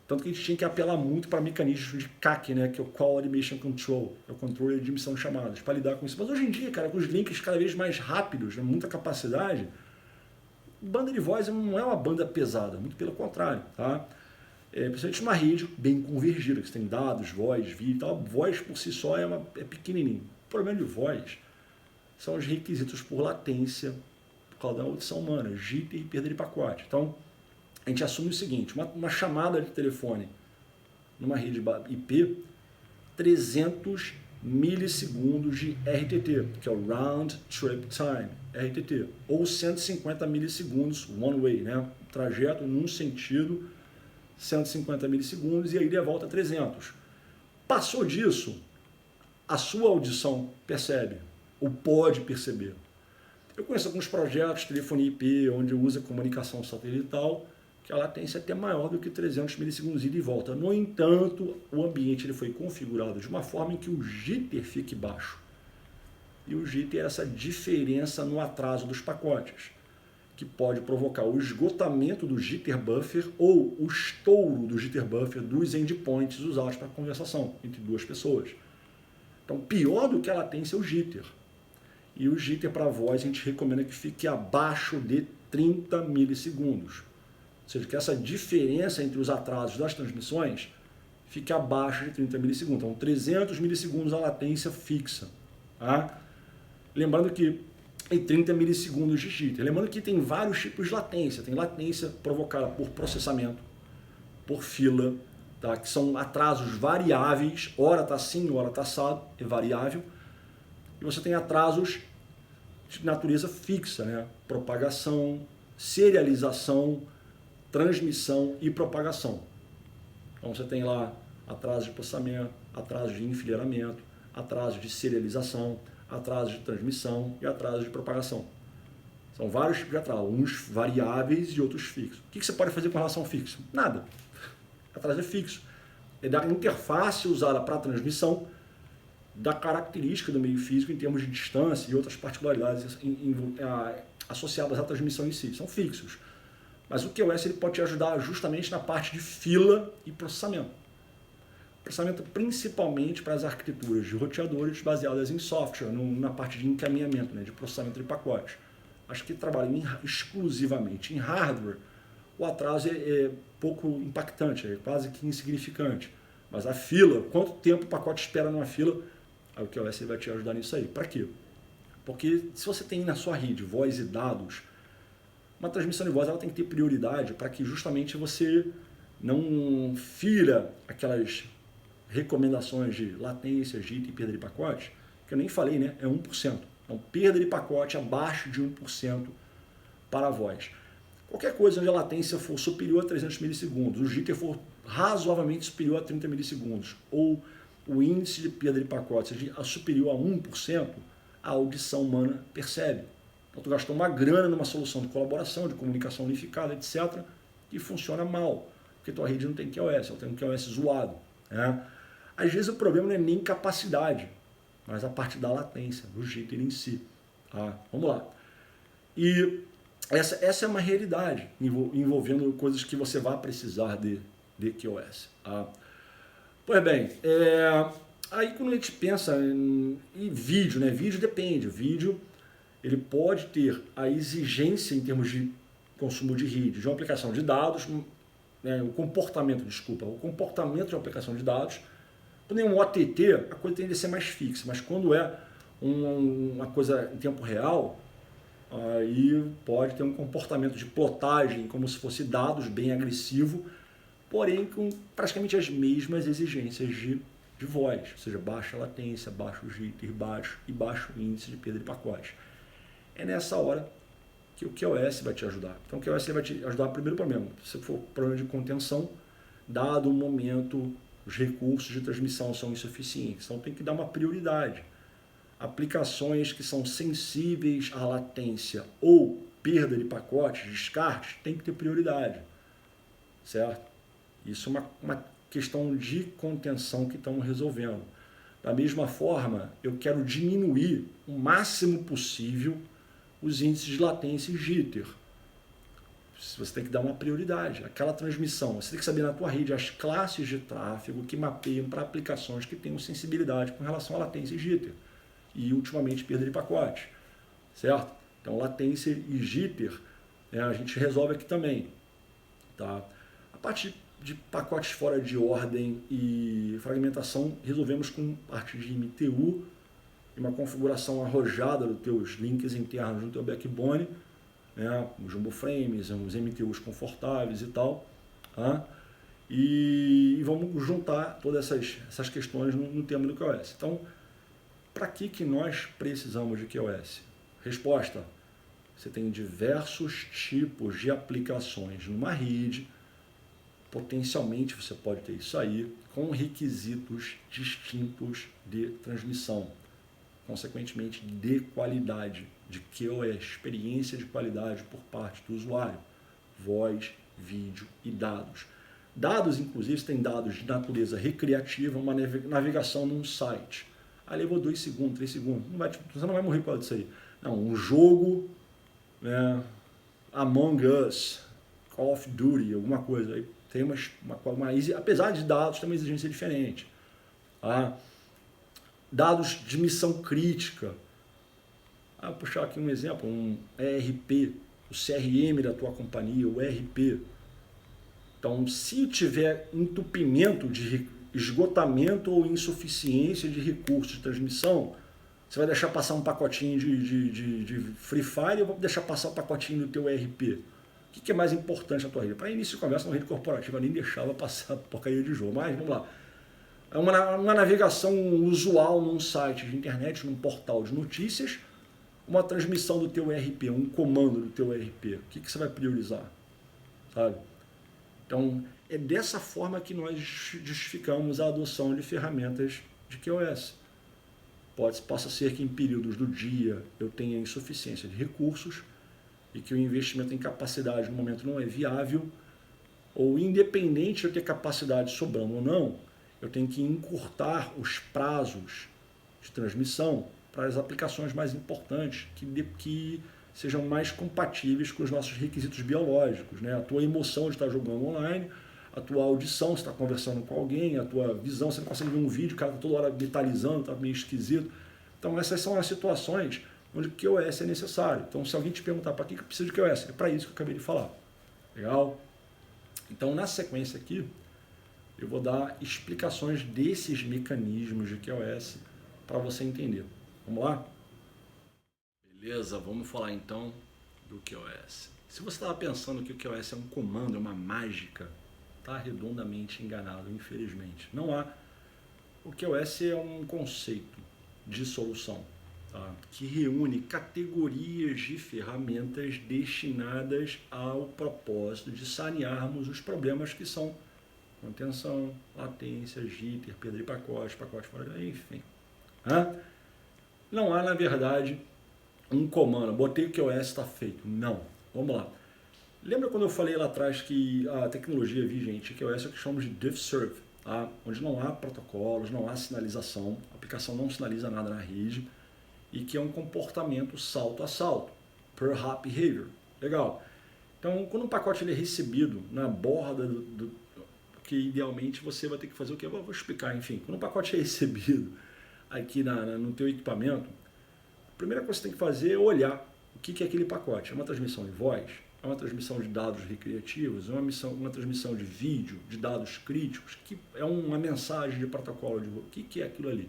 Tanto que a gente tinha que apelar muito para mecanismos de CAC, né, que é o Call Automation Control, é o controle de admissão de chamadas, para lidar com isso. Mas hoje em dia, cara, com os links cada vez mais rápidos, né, muita capacidade, banda de voz não é uma banda pesada, muito pelo contrário. Tá? Principalmente uma rede bem convergida, que você tem dados, voz, vídeo e tal. Voz por si só é pequenininho. O problema de voz são os requisitos por latência, por causa da audição humana, jitter e perda de pacote. Então, a gente assume o seguinte, uma chamada de telefone numa rede IP, 300 milissegundos de RTT, que é o Round Trip Time, RTT, ou 150 milissegundos one way, né? Trajeto num sentido, 150 milissegundos, e aí de volta 300. Passou disso, a sua audição percebe, ou pode perceber. Eu conheço alguns projetos, telefonia IP, onde usa comunicação satelital, que a latência é até maior do que 300 milissegundos ida e volta. No entanto, o ambiente ele foi configurado de uma forma em que o jitter fique baixo. E o jitter é essa diferença no atraso dos pacotes, que pode provocar o esgotamento do jitter buffer ou o estouro do jitter buffer dos endpoints usados para conversação entre duas pessoas. Então, pior do que a latência é o jitter. E o jitter para voz a gente recomenda que fique abaixo de 30 milissegundos. Ou seja, que essa diferença entre os atrasos das transmissões fique abaixo de 30 milissegundos. Então, 300 milissegundos a latência fixa. Tá? Lembrando que em 30 milissegundos de jitter. Lembrando que tem vários tipos de latência. Tem latência provocada por processamento, por fila, tá? Que são atrasos variáveis. Hora está assim, hora está assado, é variável. E você tem atrasos de natureza fixa, né? Propagação, serialização, transmissão e propagação. Então você tem lá atraso de processamento, atraso de enfileiramento, atraso de serialização, atraso de transmissão e atraso de propagação. São vários tipos de atraso, uns variáveis e outros fixos. O que você pode fazer com relação ao fixo? Nada. Atraso é fixo. É da interface usada para transmissão, da característica do meio físico em termos de distância e outras particularidades associadas à transmissão em si. São fixos. Mas o QoS ele pode te ajudar justamente na parte de fila e processamento. Processamento principalmente para as arquiteturas de roteadores baseadas em software, na parte de encaminhamento, né, de processamento de pacotes. Acho que trabalham exclusivamente em hardware, o atraso é pouco impactante, é quase que insignificante. Mas a fila, quanto tempo o pacote espera numa fila, o QoS vai te ajudar nisso aí. Para quê? Porque se você tem na sua rede voz e dados, uma transmissão de voz ela tem que ter prioridade para que justamente você não fira aquelas recomendações de latência, jitter e perda de pacote, que eu nem falei, né? É 1%. Então, perda de pacote abaixo de 1% para a voz. Qualquer coisa onde a latência for superior a 300 milissegundos, o jitter for razoavelmente superior a 30 milissegundos, ou o índice de perda de pacote seja superior a 1%, a audição humana percebe. Então, tu gastou uma grana numa solução de colaboração, de comunicação unificada, etc., que funciona mal, porque tua rede não tem QoS, ela tem um QoS zoado. Né? Às vezes o problema não é nem capacidade, mas a parte da latência, do jitter em si. Tá? Vamos lá. E essa é uma realidade, envolvendo coisas que você vai precisar de QoS. Tá? Pois bem, aí quando a gente pensa em vídeo, né? Vídeo depende, o vídeo ele pode ter a exigência em termos de consumo de rede, de uma aplicação de dados, né, o comportamento de uma aplicação de dados. Quando é um OTT, a coisa tende a ser mais fixa, mas quando é uma coisa em tempo real, aí pode ter um comportamento de plotagem, como se fosse dados bem agressivo, porém com praticamente as mesmas exigências de voz, ou seja, baixa latência, baixo jitter, baixo índice de perda de pacote. É nessa hora que o QoS vai te ajudar. Então o QoS vai te ajudar primeiro problema. Se for problema de contenção, dado o momento, os recursos de transmissão são insuficientes. Então tem que dar uma prioridade. Aplicações que são sensíveis à latência ou perda de pacotes, descartes, tem que ter prioridade. Certo? Isso é uma questão de contenção que estamos resolvendo. Da mesma forma, eu quero diminuir o máximo possível os índices de latência e jitter. Você tem que dar uma prioridade. Aquela transmissão, você tem que saber na tua rede as classes de tráfego que mapeiam para aplicações que tenham sensibilidade com relação a latência e jitter. E, ultimamente, perda de pacote. Certo? Então, latência e jitter, a gente resolve aqui também. Tá? A parte de pacotes fora de ordem e fragmentação, resolvemos com parte de MTU e uma configuração arrojada dos teus links internos no teu backbone, né, os jumbo frames, uns MTUs confortáveis e tal, tá? E vamos juntar todas essas questões no tema do QoS. Então, para que nós precisamos de QoS? Resposta: você tem diversos tipos de aplicações numa rede, potencialmente você pode ter isso aí, com requisitos distintos de transmissão, consequentemente de qualidade, de QoS, experiência de qualidade por parte do usuário, voz, vídeo e dados. Dados, inclusive, tem dados de natureza recreativa, uma navegação num site. Aí levou 2 segundos, 3 segundos, você não vai morrer por causa disso aí. Não, um jogo, né, Among Us, Call of Duty, alguma coisa. Aí tem apesar de dados, tem uma exigência diferente. Tá? Dados de missão crítica. Vou puxar aqui um exemplo, um ERP, o CRM da tua companhia, o ERP. Então, se tiver entupimento de esgotamento ou insuficiência de recursos de transmissão, você vai deixar passar um pacotinho de Free Fire ou vai deixar passar o pacotinho do teu ERP? O que é mais importante na tua rede? Para início de conversa, na rede corporativa, eu nem deixava passar porcaria de jogo. Mas vamos lá. É uma navegação usual num site de internet, num portal de notícias, uma transmissão do teu ERP, um comando do teu ERP. O que você vai priorizar? Sabe? Então, é dessa forma que nós justificamos a adoção de ferramentas de QoS. Possa ser que em períodos do dia eu tenha insuficiência de recursos e que o investimento em capacidade no momento não é viável, ou independente de eu ter capacidade sobrando ou não, eu tenho que encurtar os prazos de transmissão para as aplicações mais importantes, que sejam mais compatíveis com os nossos requisitos biológicos, né? A tua emoção de estar jogando online, a tua audição, você está conversando com alguém, a tua visão, você não consegue ver um vídeo, o cara está toda hora vitalizando, está meio esquisito. Então essas são as situações onde o QoS é necessário. Então se alguém te perguntar para que eu preciso de QoS, é para isso que eu acabei de falar. Legal? Então na sequência aqui, eu vou dar explicações desses mecanismos de QoS para você entender. Vamos lá? Beleza, vamos falar então do QoS. Se você estava pensando que o QoS é um comando, é uma mágica, está redondamente enganado, infelizmente. Não há. O QoS é um conceito de solução, tá? Que reúne categorias de ferramentas destinadas ao propósito de sanearmos os problemas que são contenção, latência, jitter, perda de pacote fora, enfim. Não há, na verdade, um comando, botei o QoS, está feito. Não. Vamos lá. Lembra quando eu falei lá atrás que a tecnologia vigente, QoS é o que chamamos de DiffServ, tá? Onde não há protocolos, não há sinalização, a aplicação não sinaliza nada na rede, e que é um comportamento salto a salto, per hop behavior. Legal. Então, quando um pacote ele é recebido na borda que idealmente você vai ter que fazer o que? Eu vou explicar, enfim. Quando um pacote é recebido aqui no teu equipamento, a primeira coisa que você tem que fazer é olhar o que é aquele pacote. É uma transmissão de voz? É uma transmissão de dados recreativos? É uma transmissão de vídeo, de dados críticos? Que é uma mensagem de protocolo de voz? O que é aquilo ali?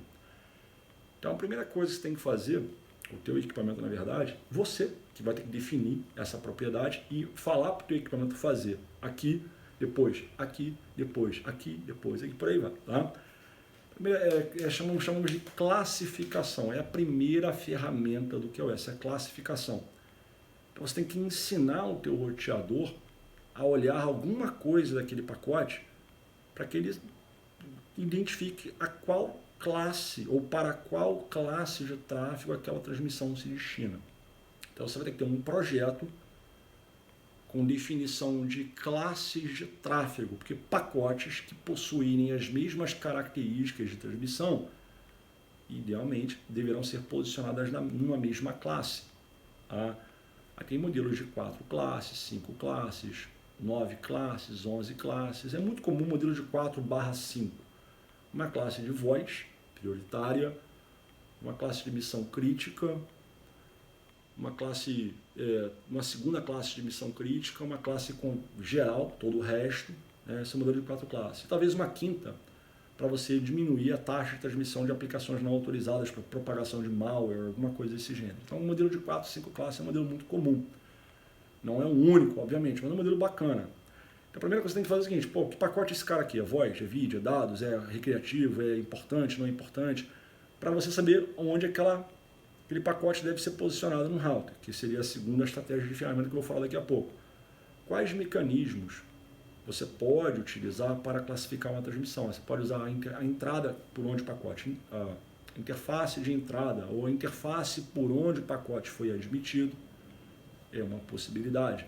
Então, a primeira coisa que você tem que fazer, o teu equipamento, na verdade, você que vai ter que definir essa propriedade e falar para o teu equipamento fazer aqui, depois aqui, depois aqui, depois aqui, por aí vai, tá? Chamamos de classificação, é a primeira ferramenta do QoS, é a classificação. Então você tem que ensinar o teu roteador a olhar alguma coisa daquele pacote para que ele identifique a qual classe ou para qual classe de tráfego aquela transmissão se destina. Então você vai ter que ter um projeto com definição de classes de tráfego, porque pacotes que possuírem as mesmas características de transmissão, idealmente, deverão ser posicionadas numa mesma classe. Tá? Aí tem modelos de 4 classes, 5 classes, 9 classes, 11 classes. É muito comum o modelo de 4/5. Uma classe de voz prioritária, uma classe de missão crítica, uma segunda classe de missão crítica, uma classe com geral, todo o resto, né? Esse é o modelo de 4 classes. E talvez uma quinta, para você diminuir a taxa de transmissão de aplicações não autorizadas para propagação de malware, alguma coisa desse gênero. Então, um modelo de 4, 5 classes é um modelo muito comum. Não é o único, obviamente, mas é um modelo bacana. Então, a primeira coisa que você tem que fazer é o seguinte, que pacote é esse cara aqui? É voz, é vídeo, é dados, é recreativo, é importante, não é importante? para você saber onde aquele pacote deve ser posicionado no router, que seria a segunda estratégia de ferramenta que eu vou falar daqui a pouco. Quais mecanismos você pode utilizar para classificar uma transmissão? Você pode usar a entrada por onde o pacote, a interface de entrada ou a interface por onde o pacote foi admitido, é uma possibilidade.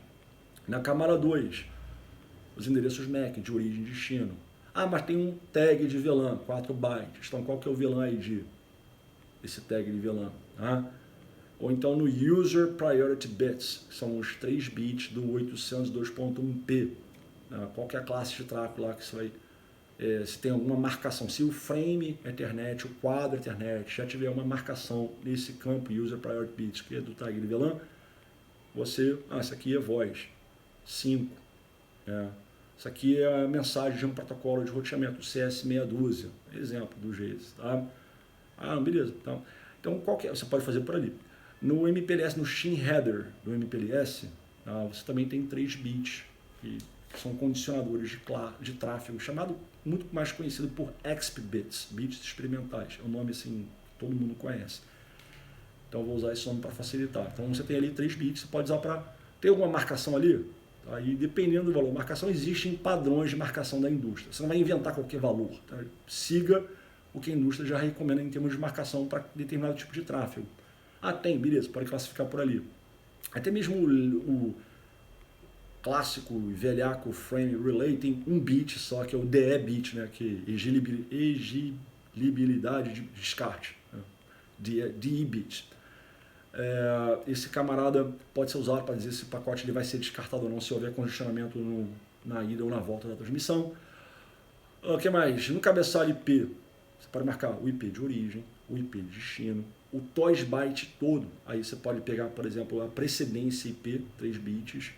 Na camada 2, os endereços MAC de origem e destino. Ah, mas tem um tag de VLAN, 4 bytes. Então, qual que é o VLAN ID? Esse tag de VLAN. Tá? Ou então no User Priority Bits, que são os 3 bits do 802.1p. Qual que é a classe de tráfego lá que isso vai... se tem alguma marcação, se o frame Ethernet, o quadro Ethernet já tiver uma marcação nesse campo User Priority Bits, que é do tag de VLAN, você... isso aqui é voz. 5. Isso aqui é a mensagem de um protocolo de roteamento, CS meia dúzia, exemplo do jeito, tá? Beleza. Então qual que é? Você pode fazer por ali. No MPLS, no Shin Header do MPLS, você também tem 3 bits, que são condicionadores de tráfego, chamado muito mais conhecido por EXP bits, bits experimentais. É um nome assim, que todo mundo conhece. Então eu vou usar esse nome para facilitar. Então você tem ali 3 bits, você pode usar para... Ter alguma marcação ali? Aí, dependendo do valor, marcação, existem padrões de marcação da indústria. Você não vai inventar qualquer valor. Tá? Siga o que a indústria já recomenda em termos de marcação para determinado tipo de tráfego. Tem, beleza, pode classificar por ali. Até mesmo o clássico velhaco frame relay tem 1 bit só, que é o DE bit, né? Que é exigibilidade de descarte. Né? DE bit. Esse camarada pode ser usado para dizer se o pacote ele vai ser descartado ou não, se houver congestionamento na ida ou na volta da transmissão. O que mais? No cabeçalho IP, você pode marcar o IP de origem, o IP de destino, o TOS byte todo. Aí você pode pegar, por exemplo, a precedência IP, 3 bits,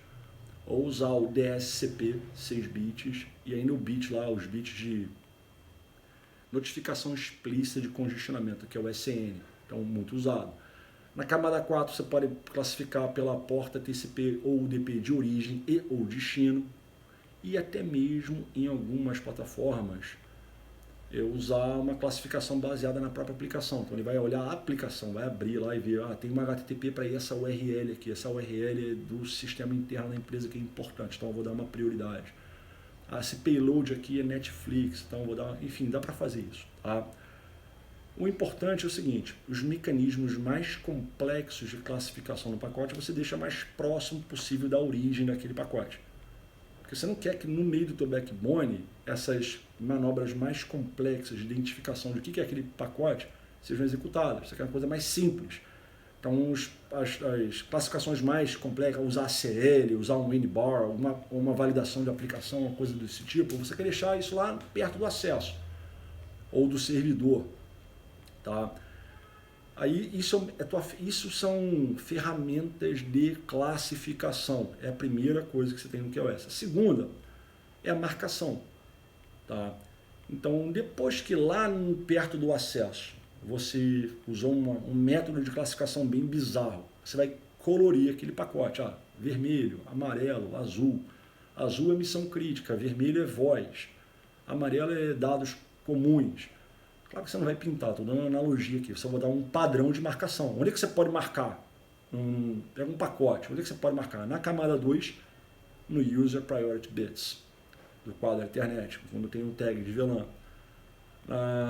ou usar o DSCP, 6 bits, e aí no bit lá, os bits de notificação explícita de congestionamento, que é o SN, então muito usado. Na camada 4 você pode classificar pela porta TCP ou UDP de origem e ou destino, e até mesmo em algumas plataformas usar uma classificação baseada na própria aplicação. Então ele vai olhar a aplicação, vai abrir lá e ver, tem uma HTTP para essa URL aqui, essa URL é do sistema interno da empresa que é importante, então eu vou dar uma prioridade. Esse payload aqui é Netflix, então eu vou dar, enfim, dá para fazer isso, tá? O importante é o seguinte, os mecanismos mais complexos de classificação do pacote você deixa mais próximo possível da origem daquele pacote. Porque você não quer que no meio do teu backbone essas manobras mais complexas de identificação de o que é aquele pacote sejam executadas. Você quer uma coisa mais simples. Então as classificações mais complexas, usar ACL, usar um WinBar, uma validação de aplicação, uma coisa desse tipo, você quer deixar isso lá perto do acesso ou do servidor. Tá? Aí isso são ferramentas de classificação. É a primeira coisa que você tem no QoS. A segunda é a marcação. Tá? Então, depois que lá perto do acesso você usou um método de classificação bem bizarro, você vai colorir aquele pacote. Vermelho, amarelo, azul. Azul é missão crítica, vermelho é voz, amarelo é dados comuns. Claro que você não vai pintar, estou dando uma analogia aqui, só vou dar um padrão de marcação. Onde é que você pode marcar? Pega um pacote, onde é que você pode marcar? Na camada 2, no User Priority Bits, do quadro Ethernet, quando tem um tag de VLAN.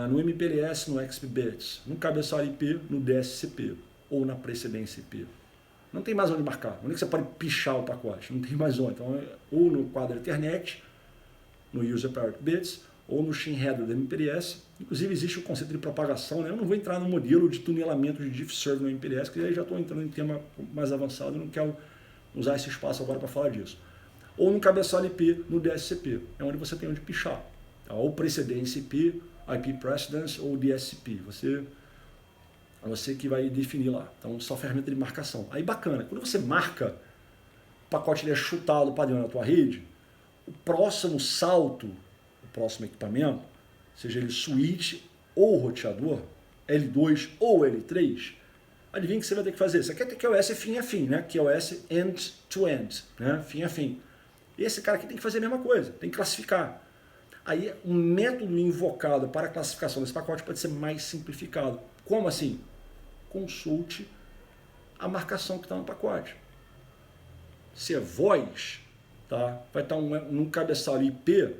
No MPLS, no EXP Bits, no cabeçalho IP, no DSCP, ou na precedência IP. Não tem mais onde marcar. Onde é que você pode pichar o pacote? Não tem mais onde. Então, ou no quadro Ethernet, no User Priority Bits, ou no Shin Header do MPLS. Inclusive existe o conceito de propagação, né? Eu não vou entrar no modelo de tunelamento de diff-serve no MPLS, que aí já estou entrando em tema mais avançado, não quero usar esse espaço agora para falar disso. Ou no cabeçalho IP, no DSCP, é onde você tem onde pichar. Tá? Ou precedência IP, IP Precedence ou DSCP, você que vai definir lá. Então, só ferramenta de marcação. Aí bacana, quando você marca, o pacote ele é chutado para dentro da tua rede, o próximo salto, o próximo equipamento, seja ele switch ou roteador, L2 ou L3, adivinha o que você vai ter que fazer? Você quer ter QoS fim a fim, né? QoS end-to-end, né? Fim a fim. Esse cara aqui tem que fazer a mesma coisa, tem que classificar. Aí um método invocado para a classificação desse pacote pode ser mais simplificado. Como assim? Consulte a marcação que está no pacote. Se é voz, tá? Vai estar num cabeçalho IP,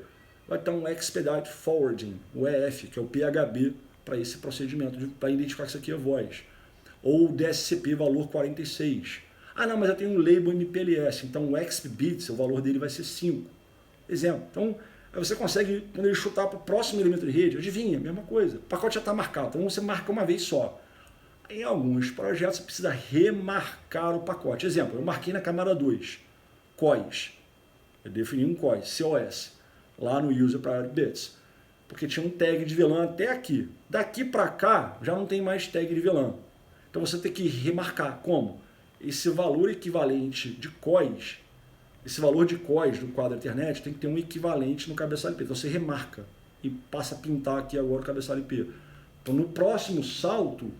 vai estar um Expedite Forwarding, o EF, que é o PHB, para esse procedimento, para identificar que isso aqui é voz. Ou o DSCP valor 46. Ah, não, mas eu tenho um label MPLS, então o XBits, o valor dele vai ser 5. Exemplo. Então, aí você consegue, quando ele chutar para o próximo elemento de rede, adivinha, mesma coisa. O pacote já está marcado, então você marca uma vez só. Em alguns projetos você precisa remarcar o pacote. Exemplo, eu marquei na camada 2, COIS. Eu defini um COIS, lá no User Priority Bits. Porque tinha um tag de VLAN até aqui. Daqui para cá, já não tem mais tag de VLAN. Então você tem que remarcar. Como? Esse valor equivalente de COIS, esse valor de COIS do quadro Ethernet tem que ter um equivalente no cabeçalho IP. Então você remarca e passa a pintar aqui agora o cabeçalho IP. Então no próximo salto,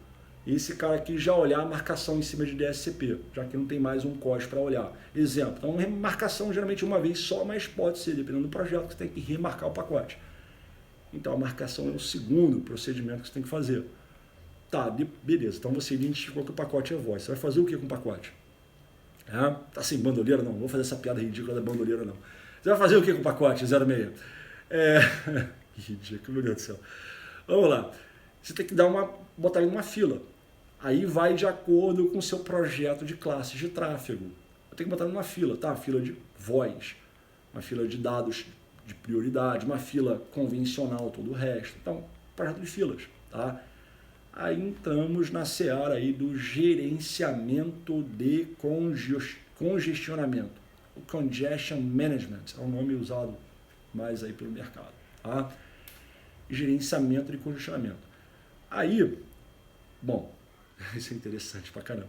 esse cara aqui já olhar a marcação em cima de DSCP, já que não tem mais um COIS para olhar. Exemplo, então remarcação geralmente uma vez só, mas pode ser, dependendo do projeto, que você tem que remarcar o pacote. Então a marcação é o segundo procedimento que você tem que fazer. Tá, beleza, então você identificou que o pacote é voz. Você vai fazer o que com o pacote? Tá sem bandoleira? Não, vou fazer essa piada ridícula da bandoleira não. Você vai fazer o que com o pacote 06? Ridículo, meu Deus do céu. Vamos lá. Você tem que botar em uma fila. Aí vai de acordo com o seu projeto de classes de tráfego. Eu tenho que botar numa fila, tá? Fila de voz, uma fila de dados de prioridade, uma fila convencional, todo o resto. Então, projeto de filas, tá? Aí entramos na seara aí do gerenciamento de congestionamento. O Congestion Management é o nome usado mais aí pelo mercado, tá? Gerenciamento de congestionamento. Aí, bom, isso é interessante pra caramba.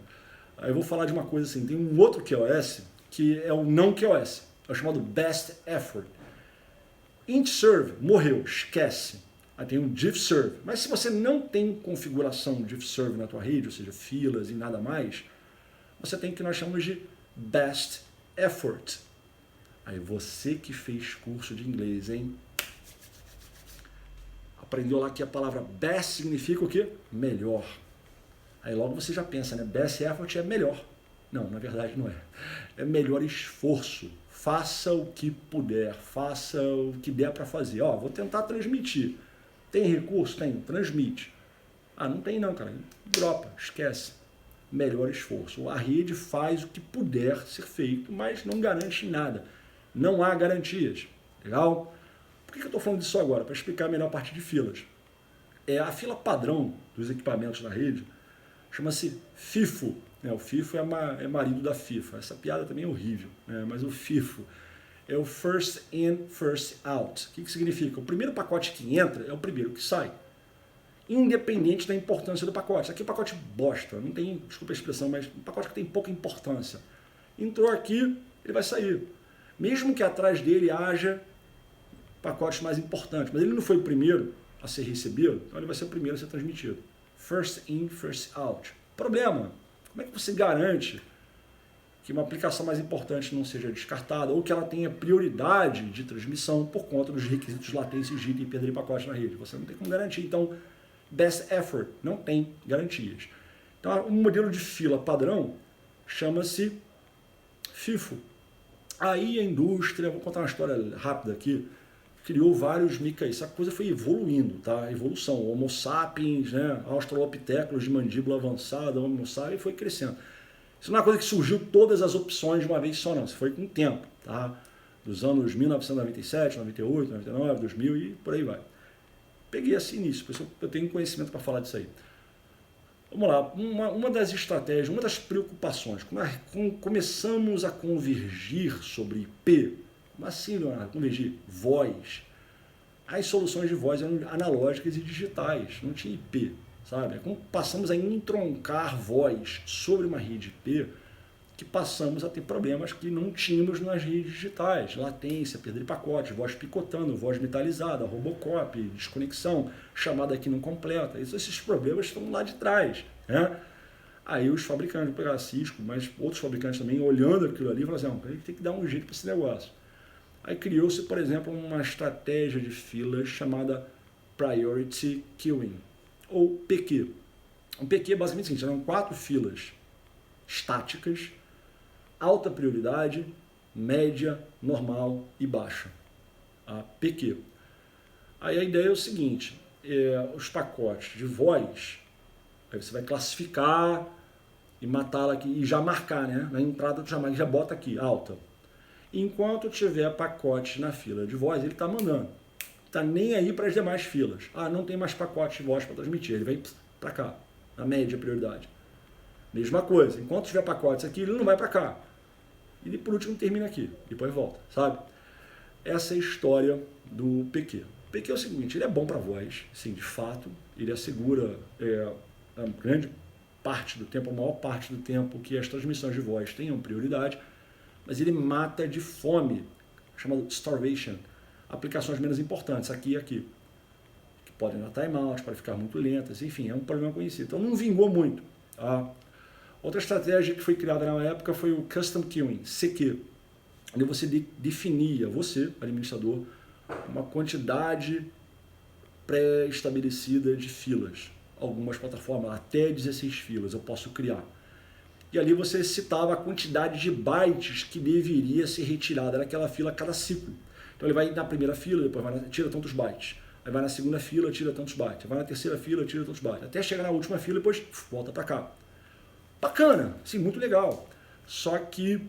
Aí eu vou falar de uma coisa assim, tem um outro QoS, que é o não QoS, é o chamado Best Effort. Int-serve, morreu, esquece. Aí tem um diff-serve. Mas se você não tem configuração diff-serve na tua rede, ou seja, filas e nada mais, você tem o que nós chamamos de Best Effort. Aí você que fez curso de inglês, hein? Aprendeu lá que a palavra best significa o quê? Melhor. Aí logo você já pensa, né? Best effort é melhor. Não, na verdade não é. É melhor esforço. Faça o que puder, faça o que der para fazer. Ó, vou tentar transmitir. Tem recurso? Tem. Transmite. Ah, não tem não, cara. Dropa, esquece. Melhor esforço. A rede faz o que puder ser feito, mas não garante nada. Não há garantias. Legal? Por que eu estou falando disso agora? Para explicar melhor a parte de filas. A fila padrão dos equipamentos na rede chama-se FIFO. O FIFO é marido da FIFA. Essa piada também é horrível, né? Mas o FIFO é o First In, First Out. O que significa? O primeiro pacote que entra é o primeiro que sai. Independente da importância do pacote. Isso aqui é um pacote bosta. Não tem, desculpa a expressão, mas um pacote que tem pouca importância. Entrou aqui, ele vai sair. Mesmo que atrás dele haja pacotes mais importantes. Mas ele não foi o primeiro a ser recebido, então ele vai ser o primeiro a ser transmitido. First in, first out. Problema. Como é que você garante que uma aplicação mais importante não seja descartada ou que ela tenha prioridade de transmissão por conta dos requisitos de latência, JIT e perda de pacote na rede? Você não tem como garantir. Então, best effort, não tem garantias. Então, um modelo de fila padrão chama-se FIFO. Aí a indústria, vou contar uma história rápida aqui, criou vários micas. Essa coisa foi evoluindo, tá? Evolução. Homo sapiens, né? Australopithecus de mandíbula avançada, Homo sapiens, foi crescendo. Isso não é uma coisa que surgiu todas as opções de uma vez só, não. Isso foi com o tempo, tá? Dos anos 1997, 98, 99, 2000 e por aí vai. Peguei esse início, por isso eu tenho conhecimento para falar disso aí. Vamos lá, uma das estratégias, uma das preocupações, começamos a convergir sobre IP. Como assim, Leonardo? Convergir voz. As soluções de voz eram analógicas e digitais, não tinha IP, sabe? Como passamos a entroncar voz sobre uma rede IP, que passamos a ter problemas que não tínhamos nas redes digitais. Latência, perda de pacote, voz picotando, voz metalizada, Robocop, desconexão, chamada que não completa. Esses problemas estão lá de trás, né? Aí os fabricantes, vou pegar a Cisco, mas outros fabricantes também, olhando aquilo ali, falaram assim, a gente tem que dar um jeito para esse negócio. Aí criou-se, por exemplo, uma estratégia de filas chamada Priority Queuing, ou PQ. Um PQ é basicamente o seguinte, eram 4 filas estáticas, alta prioridade, média, normal e baixa. A PQ. Aí a ideia é o seguinte, os pacotes de voz, aí você vai classificar e matá-la aqui, e já marcar, né? Na entrada tu já bota aqui, alta. Enquanto tiver pacote na fila de voz, ele está mandando. Está nem aí para as demais filas. Ah, não tem mais pacote de voz para transmitir, ele vem para cá, na média prioridade. Mesma coisa, enquanto tiver pacotes aqui, ele não vai para cá. E por último termina aqui, depois volta, sabe? Essa é a história do PQ. O PQ é o seguinte, ele é bom para voz, sim, de fato, ele assegura a grande parte do tempo, a maior parte do tempo que as transmissões de voz tenham prioridade, mas ele mata de fome, chamado starvation, aplicações menos importantes, aqui e aqui, que podem dar timeout, podem ficar muito lentas, enfim, é um problema conhecido. Então não vingou muito. Tá? Outra estratégia que foi criada na época foi o Custom Queuing, CQ, onde você definia, você, administrador, uma quantidade pré-estabelecida de filas. Algumas plataformas, até 16 filas eu posso criar. E ali você citava a quantidade de bytes que deveria ser retirada naquela fila a cada ciclo. Então ele vai na primeira fila, depois tira tantos bytes. Aí vai na segunda fila, tira tantos bytes. Vai na terceira fila, tira tantos bytes. Até chegar na última fila e depois volta para cá. Bacana, sim, muito legal. Só que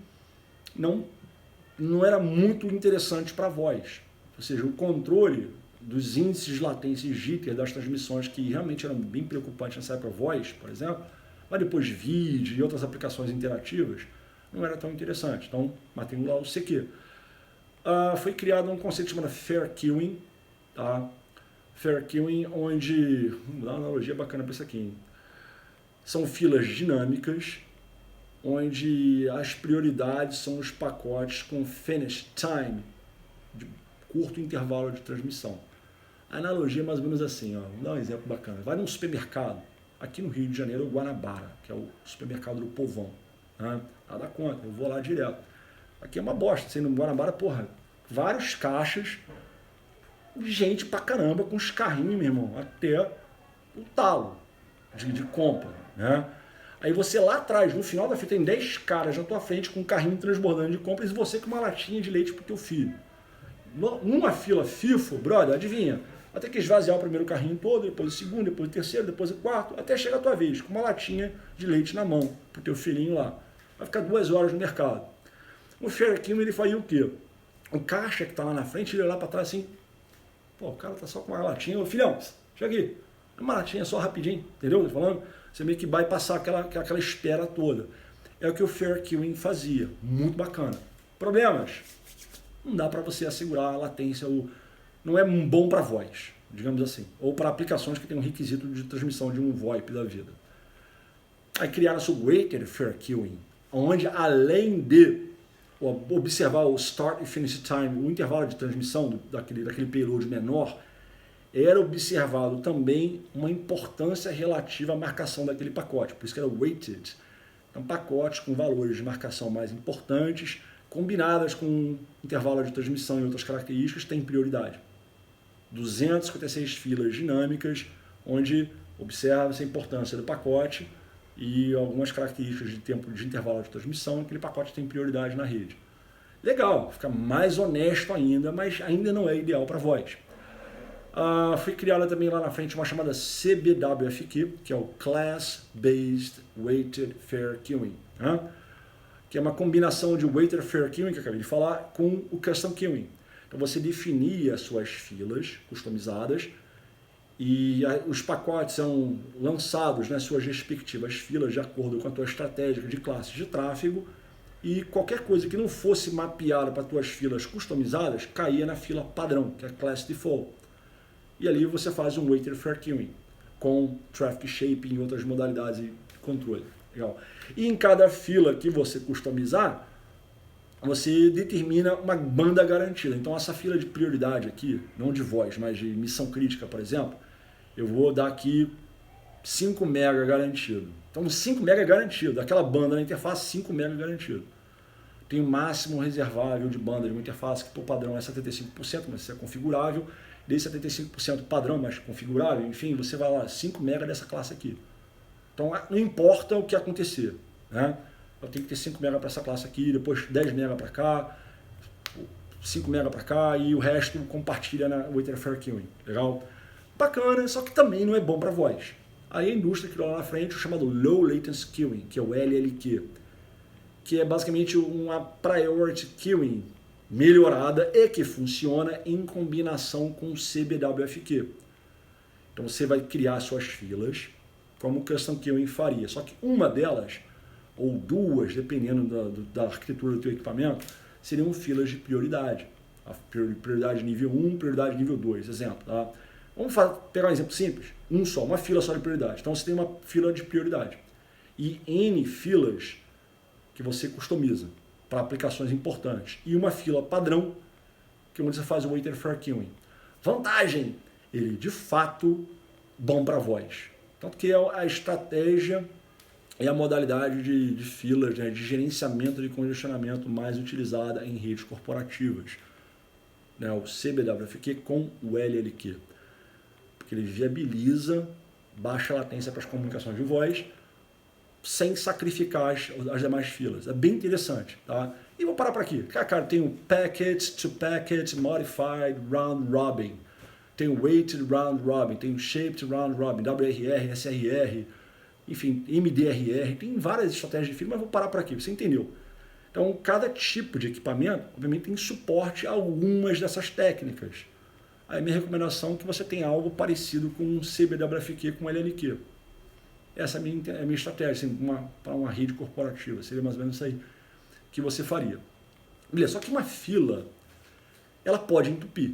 não era muito interessante para a voz. Ou seja, o controle dos índices de latência e jitter das transmissões, que realmente eram bem preocupantes nessa época, voz, por exemplo, mas depois vídeo e outras aplicações interativas, não era tão interessante. Então, matei lá o CQ. Foi criado um conceito chamado Fair Queuing, tá? Fair Queuing, onde, vamos dar uma analogia bacana para isso aqui, hein? São filas dinâmicas, onde as prioridades são os pacotes com finish time, de curto intervalo de transmissão. A analogia é mais ou menos assim, ó. Vou dar um exemplo bacana. Vai num supermercado, aqui no Rio de Janeiro, o Guanabara, que é o supermercado do povão. Né? Nada contra, eu vou lá direto. Aqui é uma bosta, assim, no Guanabara, porra, vários caixas, gente pra caramba, com os carrinhos, meu irmão, até o talo de compra, né? Aí você lá atrás, no final da fila, tem 10 caras na tua frente com um carrinho transbordando de compras e você com uma latinha de leite pro teu filho. Numa fila FIFO, brother, adivinha? Vai ter que esvaziar o primeiro carrinho todo, depois o segundo, depois o terceiro, depois o quarto, até chegar a tua vez, com uma latinha de leite na mão, pro teu filhinho lá. Vai ficar 2 horas no mercado. O Fair Queuing, ele fazia o quê? O caixa que tá lá na frente, ele ia lá pra trás assim, pô, o cara tá só com uma latinha, ô filhão, chega aqui, uma latinha só rapidinho, entendeu? Tô falando? Você meio que vai passar aquela espera toda. É o que o Fair Queuing fazia, muito bacana. Problemas? Não dá para você assegurar a latência, não é bom para voz, digamos assim, ou para aplicações que têm um requisito de transmissão de um VoIP da vida. Aí criaram-se o Weighted Fair Queuing, onde além de observar o start e finish time, o intervalo de transmissão daquele payload menor, era observado também uma importância relativa à marcação daquele pacote, por isso que era weighted. Então, pacotes com valores de marcação mais importantes, combinadas com intervalo de transmissão e outras características, têm prioridade. 256 filas dinâmicas, onde observa-se a importância do pacote e algumas características de tempo de intervalo de transmissão, aquele pacote tem prioridade na rede. Legal, fica mais honesto ainda, mas ainda não é ideal para voz. Foi criada também lá na frente uma chamada CBWFQ, que é o Class Based Weighted Fair Queuing, né? Que é uma combinação de Weighted Fair Queuing, que eu acabei de falar, com o Custom Queuing. Então você definia as suas filas customizadas e os pacotes são lançados nas suas respectivas filas de acordo com a tua estratégia de classes de tráfego e qualquer coisa que não fosse mapeada para tuas filas customizadas caía na fila padrão, que é a Class Default. E ali você faz um Weighted Fair Queuing com Traffic Shaping e outras modalidades de controle. Legal. E em cada fila que você customizar, você determina uma banda garantida. Então essa fila de prioridade aqui, não de voz, mas de missão crítica, por exemplo, eu vou dar aqui 5 MB garantido. Então 5 MB garantido, aquela banda na interface 5 MB garantido. Tem o máximo reservável de banda de uma interface que por padrão é 75%, mas isso é configurável. Desse 75% padrão, mas configurável, enfim, você vai lá, 5 MB dessa classe aqui. Então não importa o que acontecer, né? Eu tenho que ter 5 MB para essa classe aqui, depois 10 MB para cá, 5 MB para cá e o resto compartilha na Waited for Queuing. Legal? Bacana, só que também não é bom para voz. Aí a indústria criou lá na frente o chamado Low Latency Queuing, que é o LLQ, que é basicamente uma Priority Queuing melhorada e que funciona em combinação com o CBWFQ. Então você vai criar suas filas como o Custom Queuing faria, só que uma delas, ou duas, dependendo da arquitetura do teu equipamento, seriam filas de prioridade. A prioridade nível 1, prioridade nível 2, exemplo. Tá? Vamos pegar um exemplo simples, uma fila só de prioridade. Então você tem uma fila de prioridade e N filas que você customiza para aplicações importantes e uma fila padrão que onde você faz o Waited for Queuing. Vantagem, ele de fato bom para voz. Tanto que é a estratégia e a modalidade de filas, né, de gerenciamento de congestionamento mais utilizada em redes corporativas. Né, o CBWFQ com o LLQ. Porque ele viabiliza baixa latência para as comunicações de voz sem sacrificar as demais filas. É bem interessante. Tá? E vou parar por aqui. Cara, tem o Packet to Packet Modified Round Robin. Tem o Weighted Round Robin. Tem o Shaped Round Robin. WRR, SRR. Enfim, MDRR. Tem várias estratégias de fila, mas vou parar por aqui. Você entendeu? Então, cada tipo de equipamento, obviamente, tem suporte a algumas dessas técnicas. Aí minha recomendação é que você tenha algo parecido com um CBWFQ com LLQ. Essa é a minha estratégia, assim, para uma rede corporativa. Seria mais ou menos isso aí que você faria. Beleza, só que uma fila, ela pode entupir.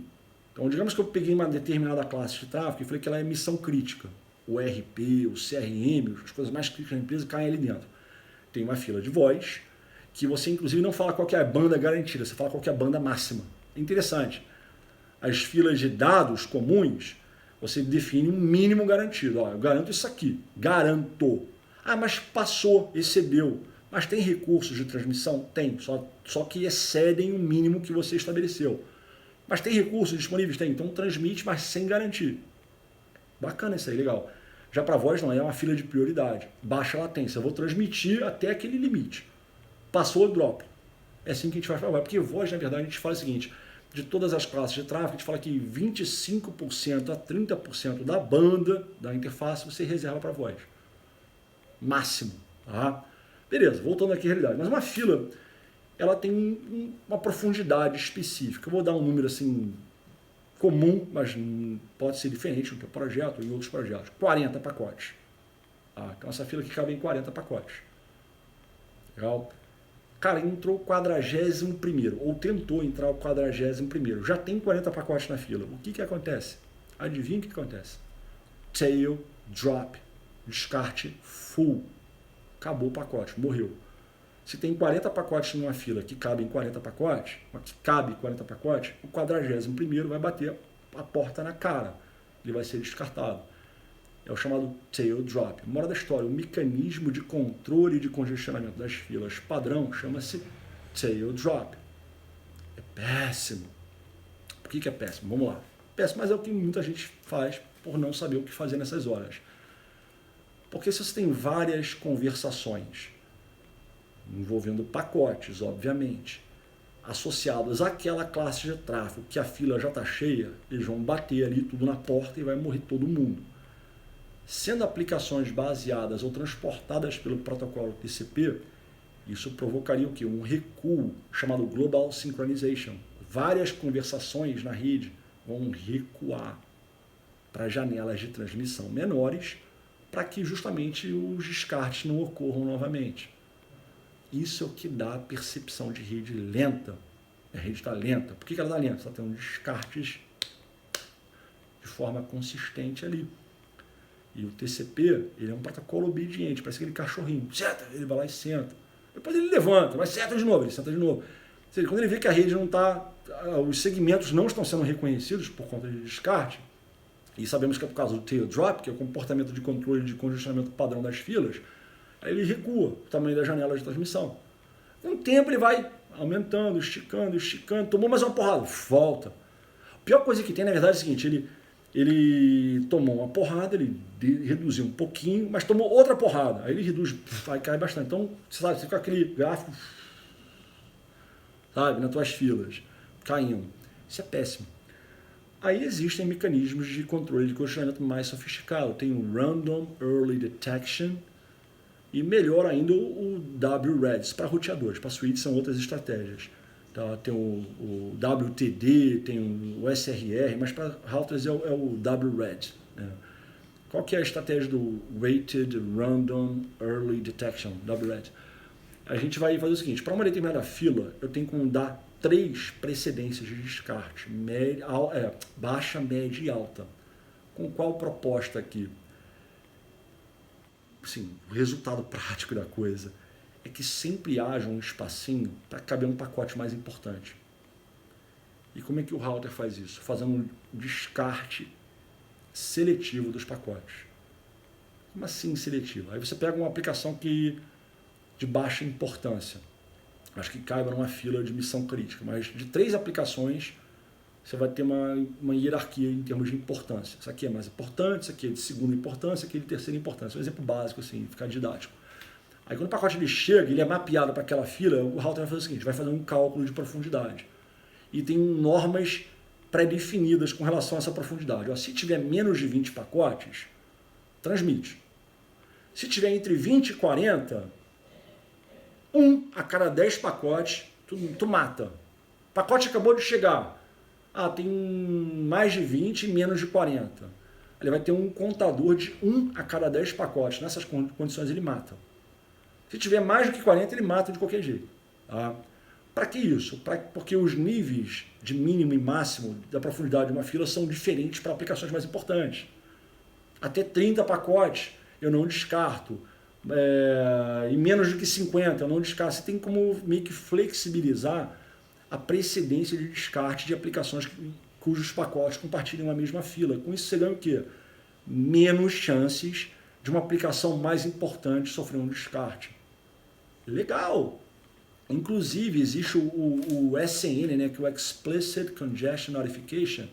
Então, digamos que eu peguei uma determinada classe de tráfego e falei que ela é missão crítica. O RP, o CRM, as coisas mais críticas da empresa caem ali dentro. Tem uma fila de voz, que você inclusive não fala qual que é a banda garantida, você fala qual que é a banda máxima. É interessante. As filas de dados comuns, você define um mínimo garantido. Ó, eu garanto isso aqui, garanto. Ah, mas passou, excedeu. Mas tem recursos de transmissão? Tem, só que excedem o mínimo que você estabeleceu. Mas tem recursos disponíveis? Tem, então transmite, mas sem garantir. Bacana isso aí, legal. Já para voz não, é uma fila de prioridade. Baixa latência, eu vou transmitir até aquele limite. Passou o drop. É assim que a gente faz para voz. Porque voz, na verdade, a gente fala o seguinte, de todas as classes de tráfego, a gente fala que 25% a 30% da banda, da interface, você reserva para voz. Máximo. Tá? Beleza, voltando aqui à realidade. Mas uma fila, ela tem uma profundidade específica. Eu vou dar um número assim comum, mas pode ser diferente no teu projeto ou em outros projetos. 40 pacotes. Tá? Então essa fila aqui cabe em 40 pacotes. Legal? Cara, entrou o 41º, ou tentou entrar o 41º. Já tem 40 pacotes na fila. O que acontece? Adivinha o que acontece? Tail drop. Descarte full. Acabou o pacote, morreu. Se tem 40 pacotes numa fila que cabem 40 pacotes, que cabe 40 pacotes, o 41º vai bater a porta na cara. Ele vai ser descartado. É o chamado tail drop. Moral da história, o mecanismo de controle de congestionamento das filas padrão chama-se tail drop. É péssimo. Por que é péssimo? Vamos lá. Péssimo, mas é o que muita gente faz por não saber o que fazer nessas horas. Porque se você tem várias conversações envolvendo pacotes, obviamente, associadas àquela classe de tráfego que a fila já está cheia, eles vão bater ali tudo na porta e vai morrer todo mundo. Sendo aplicações baseadas ou transportadas pelo protocolo TCP, isso provocaria o quê? Um recuo chamado Global Synchronization. Várias conversações na rede vão recuar para janelas de transmissão menores para que justamente os descartes não ocorram novamente. Isso é o que dá a percepção de rede lenta. A rede está lenta. Por que ela está lenta? Você está tendo descartes de forma consistente ali. E o TCP, ele é um protocolo obediente, parece aquele cachorrinho. Senta, ele vai lá e senta. Depois ele levanta, mas senta de novo, ele senta de novo. Ou seja, quando ele vê que a rede não está, os segmentos não estão sendo reconhecidos por conta de descarte, e sabemos que é por causa do tail drop, que é o comportamento de controle de congestionamento padrão das filas, aí ele recua o tamanho da janela de transmissão. Com o tempo ele vai aumentando, esticando, tomou mais uma porrada, volta. A pior coisa que tem, na verdade, é o seguinte, ele tomou uma porrada, ele reduziu um pouquinho, mas tomou outra porrada, aí ele reduz, aí cai bastante. Então, sabe, você fica com aquele gráfico, sabe, nas tuas filas, caindo. Isso é péssimo. Aí existem mecanismos de controle de congestionamento mais sofisticado. Tem o Random Early Detection e, melhor ainda, o WREDS para roteadores. Para switch são outras estratégias. Tá? Tem o WTD, tem o SRR, mas para routers é o WRED. Né? Qual que é a estratégia do Weighted Random Early Detection, WRED? A gente vai fazer o seguinte, para uma determinada fila, eu tenho que dar 3 precedências de descarte, baixa, média e alta. Com qual proposta aqui? Sim, o resultado prático da coisa é que sempre haja um espacinho para caber um pacote mais importante. E como é que o router faz isso? Fazendo um descarte seletivo dos pacotes. Como assim seletivo? Aí você pega uma aplicação de baixa importância, acho que caiba numa fila de missão crítica, mas de 3 aplicações você vai ter uma hierarquia em termos de importância. Isso aqui é mais importante, isso aqui é de segunda importância, isso aqui é de terceira importância. Um exemplo básico, assim, ficar didático. Aí quando o pacote ele chega, ele é mapeado para aquela fila, o router vai fazer o seguinte, vai fazer um cálculo de profundidade. E tem normas pré-definidas com relação a essa profundidade. Ó, se tiver menos de 20 pacotes, transmite. Se tiver entre 20 e 40, 1 a cada 10 pacotes, tu mata. O pacote acabou de chegar. Tem mais de 20 e menos de 40. Ele vai ter um contador de 1 a cada 10 pacotes. Nessas condições ele mata. Se tiver mais do que 40, ele mata de qualquer jeito. Tá? Para que isso? Porque os níveis de mínimo e máximo da profundidade de uma fila são diferentes para aplicações mais importantes. Até 30 pacotes eu não descarto. E menos do que 50 eu não descarto. Você tem como meio que flexibilizar a precedência de descarte de aplicações cujos pacotes compartilham a mesma fila. Com isso você ganha o quê? Menos chances de uma aplicação mais importante sofrer um descarte. Legal! Inclusive existe o SCN, né, que é o Explicit Congestion Notification,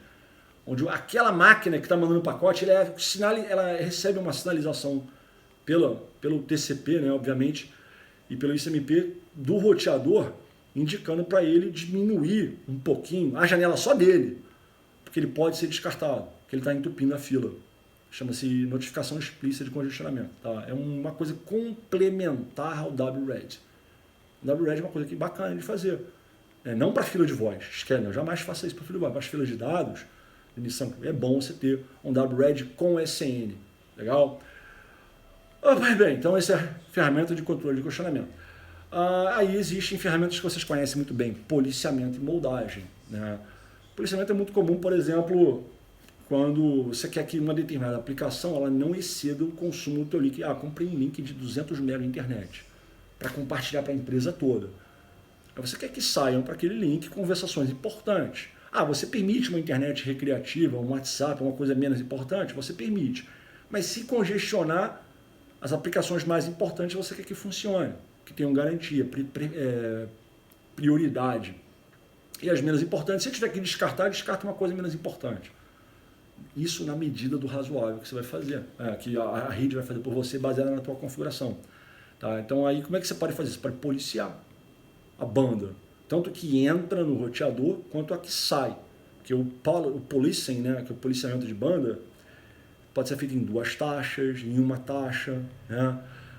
onde aquela máquina que está mandando o pacote, ela recebe uma sinalização pelo TCP, né, obviamente, e pelo ICMP do roteador, indicando para ele diminuir um pouquinho a janela só dele, porque ele pode ser descartado, porque ele está entupindo a fila. Chama-se notificação explícita de congestionamento. Tá? É uma coisa complementar ao WRED. O WRED é uma coisa bacana de fazer. Não para fila de voz, esquece, eu jamais faço isso para fila de voz, para as filas de dados, é bom você ter um WRED com SCN. Legal? Mas bem, então essa é a ferramenta de controle de congestionamento. Aí existem ferramentas que vocês conhecem muito bem, policiamento e moldagem. Né? Policiamento é muito comum, por exemplo, quando você quer que uma determinada aplicação ela não exceda o consumo do teu link. Comprei um link de 200 MB na internet para compartilhar para a empresa toda. Aí você quer que saiam para aquele link conversações importantes. Você permite uma internet recreativa, um WhatsApp, uma coisa menos importante? Você permite. Mas se congestionar as aplicações mais importantes, você quer que funcione, que tenham garantia, prioridade. E as menos importantes, se tiver que descartar, descarta uma coisa menos importante. Isso na medida do razoável que você vai fazer, que a rede vai fazer por você baseada na tua configuração. Tá? Então aí como é que você pode fazer? Você pode policiar a banda, tanto que entra no roteador quanto a que sai. Porque o policing, né, que é o policiamento de banda, pode ser feito em 2 taxas, em 1 taxa. Né?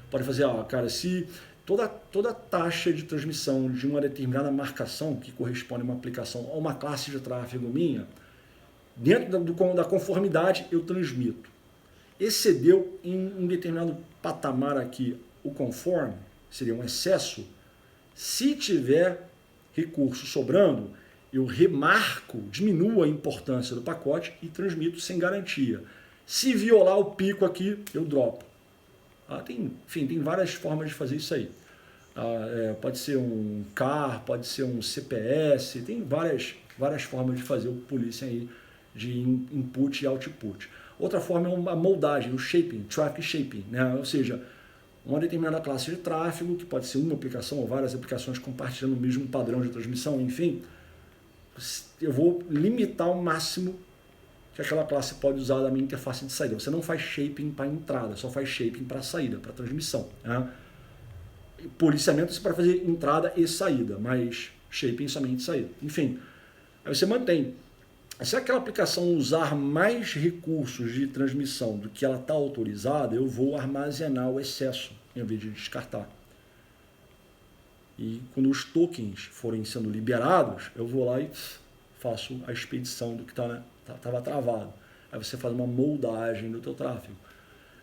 Pode fazer, se toda taxa de transmissão de uma determinada marcação, que corresponde a uma aplicação ou uma classe de tráfego minha, dentro da conformidade eu transmito. Excedeu em um determinado patamar aqui o conforme, seria um excesso. Se tiver recurso sobrando, eu remarco, diminuo a importância do pacote e transmito sem garantia. Se violar o pico aqui, eu dropo. Tem várias formas de fazer isso aí. Pode ser um CAR, pode ser um CPS, tem várias formas de fazer o policing aí de input e output. Outra forma é a moldagem, o shaping, traffic shaping, né? Ou seja, uma determinada classe de tráfego, que pode ser uma aplicação ou várias aplicações compartilhando o mesmo padrão de transmissão, enfim, eu vou limitar ao máximo que aquela classe pode usar da minha interface de saída. Você não faz shaping para entrada, só faz shaping para saída, para transmissão. Né? Policiamento você pode fazer entrada e saída, mas shaping somente saída. Enfim, aí você mantém. Se aquela aplicação usar mais recursos de transmissão do que ela está autorizada, eu vou armazenar o excesso em vez de descartar. E quando os tokens forem sendo liberados, eu vou lá e faço a expedição do que estava travado. Aí você faz uma moldagem do teu tráfego.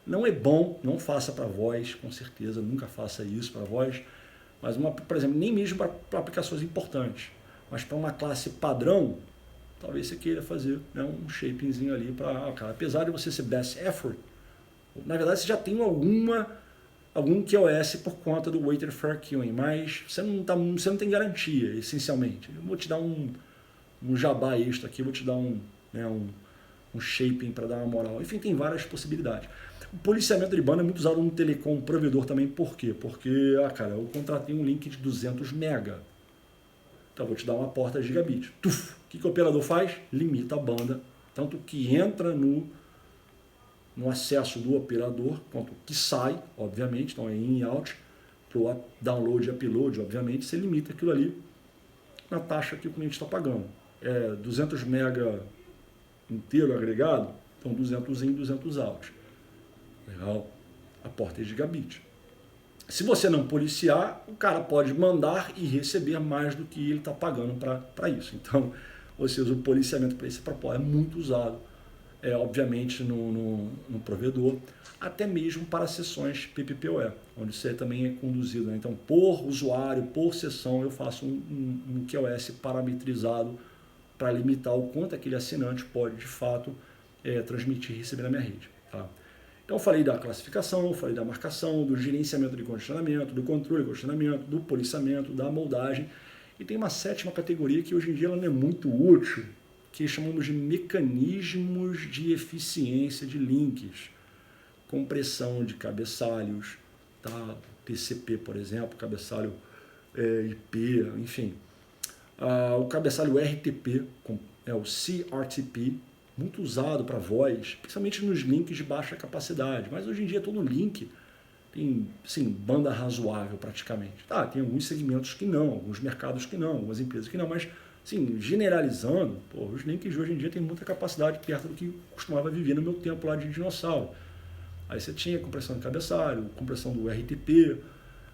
Não é bom, não faça para voz, com certeza, nunca faça isso para voz, mas, por exemplo, nem mesmo para aplicações importantes, mas para uma classe padrão, talvez você queira fazer, né, um shapingzinho ali para, cara, apesar de você ser best effort, na verdade você já tem algum QoS por conta do Weighted Fair Queuing, mas você não tem garantia, essencialmente. Eu vou te dar um jabá extra aqui, vou te dar um shaping para dar uma moral. Enfim, tem várias possibilidades. O policiamento de banda é muito usado no telecom provedor também. Por quê? Porque, cara, eu contratei um link de 200 mega. Então, eu vou te dar uma porta gigabit. Tuf! O que o operador faz? Limita a banda, tanto que entra no acesso do operador, quanto que sai, obviamente, então é in e out, para o download e upload, obviamente, você limita aquilo ali na taxa que o cliente está pagando. 200 mega inteiro agregado, então 200 in, 200 out. Legal? A porta é gigabit. Se você não policiar, o cara pode mandar e receber mais do que ele está pagando para isso. Então, você usa o policiamento para esse propósito. É muito usado, obviamente, no provedor, até mesmo para sessões PPPoE, onde você também é conduzido. Né? Então, por usuário, por sessão, eu faço um QoS parametrizado para limitar o quanto aquele assinante pode, de fato, transmitir e receber na minha rede. Tá? Então, eu falei da classificação, eu falei da marcação, do gerenciamento de congestionamento, do controle de congestionamento, do policiamento, da moldagem. E tem uma sétima categoria que hoje em dia ela não é muito útil, que chamamos de mecanismos de eficiência de links. Compressão de cabeçalhos, tá? TCP, por exemplo, cabeçalho IP, enfim. O cabeçalho RTP, o CRTP, muito usado para voz, principalmente nos links de baixa capacidade. Mas hoje em dia todo link tem, sim, banda razoável praticamente. Tá, tem alguns segmentos que não, alguns mercados que não, algumas empresas que não, mas, sim, generalizando, os links de hoje em dia têm muita capacidade perto do que costumava viver no meu tempo lá de dinossauro. Aí você tinha compressão de cabeçalho, compressão do RTP,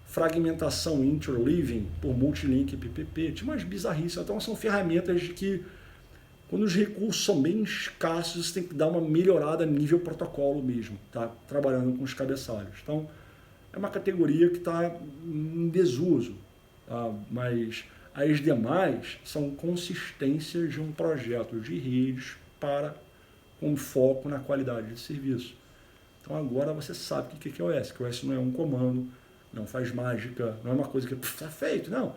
fragmentação interleaving por multilink PPP, tinha umas bizarrices. Então são ferramentas de que, quando os recursos são bem escassos, você tem que dar uma melhorada nível protocolo mesmo, tá? Trabalhando com os cabeçalhos. Então, é uma categoria que está em desuso, tá? Mas as demais são consistências de um projeto de redes com foco na qualidade de serviço. Então, agora você sabe o que é QoS. QoS não é um comando, não faz mágica, não é uma coisa que está feito, não.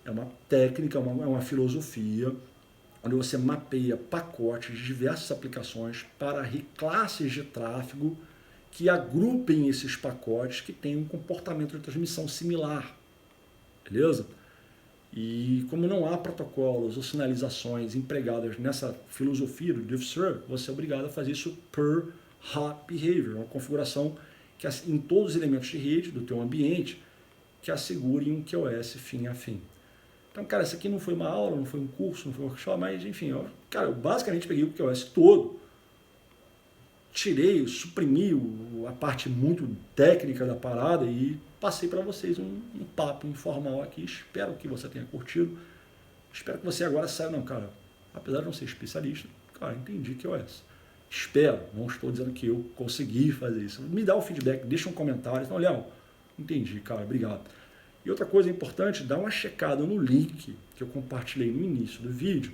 É uma técnica, é uma filosofia, onde você mapeia pacotes de diversas aplicações para classes de tráfego que agrupem esses pacotes que têm um comportamento de transmissão similar. Beleza? E como não há protocolos ou sinalizações empregadas nessa filosofia do DiffServ, você é obrigado a fazer isso per hop behavior, uma configuração que em todos os elementos de rede do teu ambiente que assegurem um QoS fim a fim. Então, cara, isso aqui não foi uma aula, não foi um curso, não foi um workshop, mas, enfim, eu basicamente peguei o QoS todo, suprimi a parte muito técnica da parada e passei para vocês um papo informal aqui. Espero que você tenha curtido. Espero que você agora saiba, não, cara, apesar de não ser especialista, cara, entendi QoS. Espero, não estou dizendo que eu consegui fazer isso. Me dá o feedback, deixa um comentário. Então, Léo, entendi, cara, obrigado. E outra coisa importante, dá uma checada no link que eu compartilhei no início do vídeo,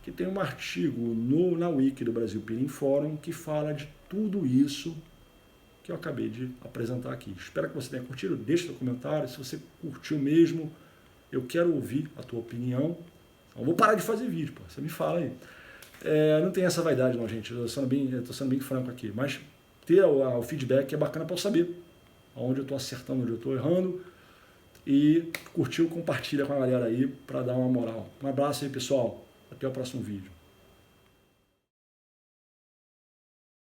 que tem um artigo na Wiki do Brasil Peering Forum que fala de tudo isso que eu acabei de apresentar aqui. Espero que você tenha curtido, deixa seu comentário, se você curtiu mesmo, eu quero ouvir a tua opinião. Eu vou parar de fazer vídeo, você me fala aí. Não tem essa vaidade não, gente, eu estou sendo bem franco aqui, mas ter o feedback é bacana para eu saber onde eu estou acertando, onde eu estou errando. E curtiu, compartilha com a galera aí para dar uma moral. Um abraço aí, pessoal. Até o próximo vídeo.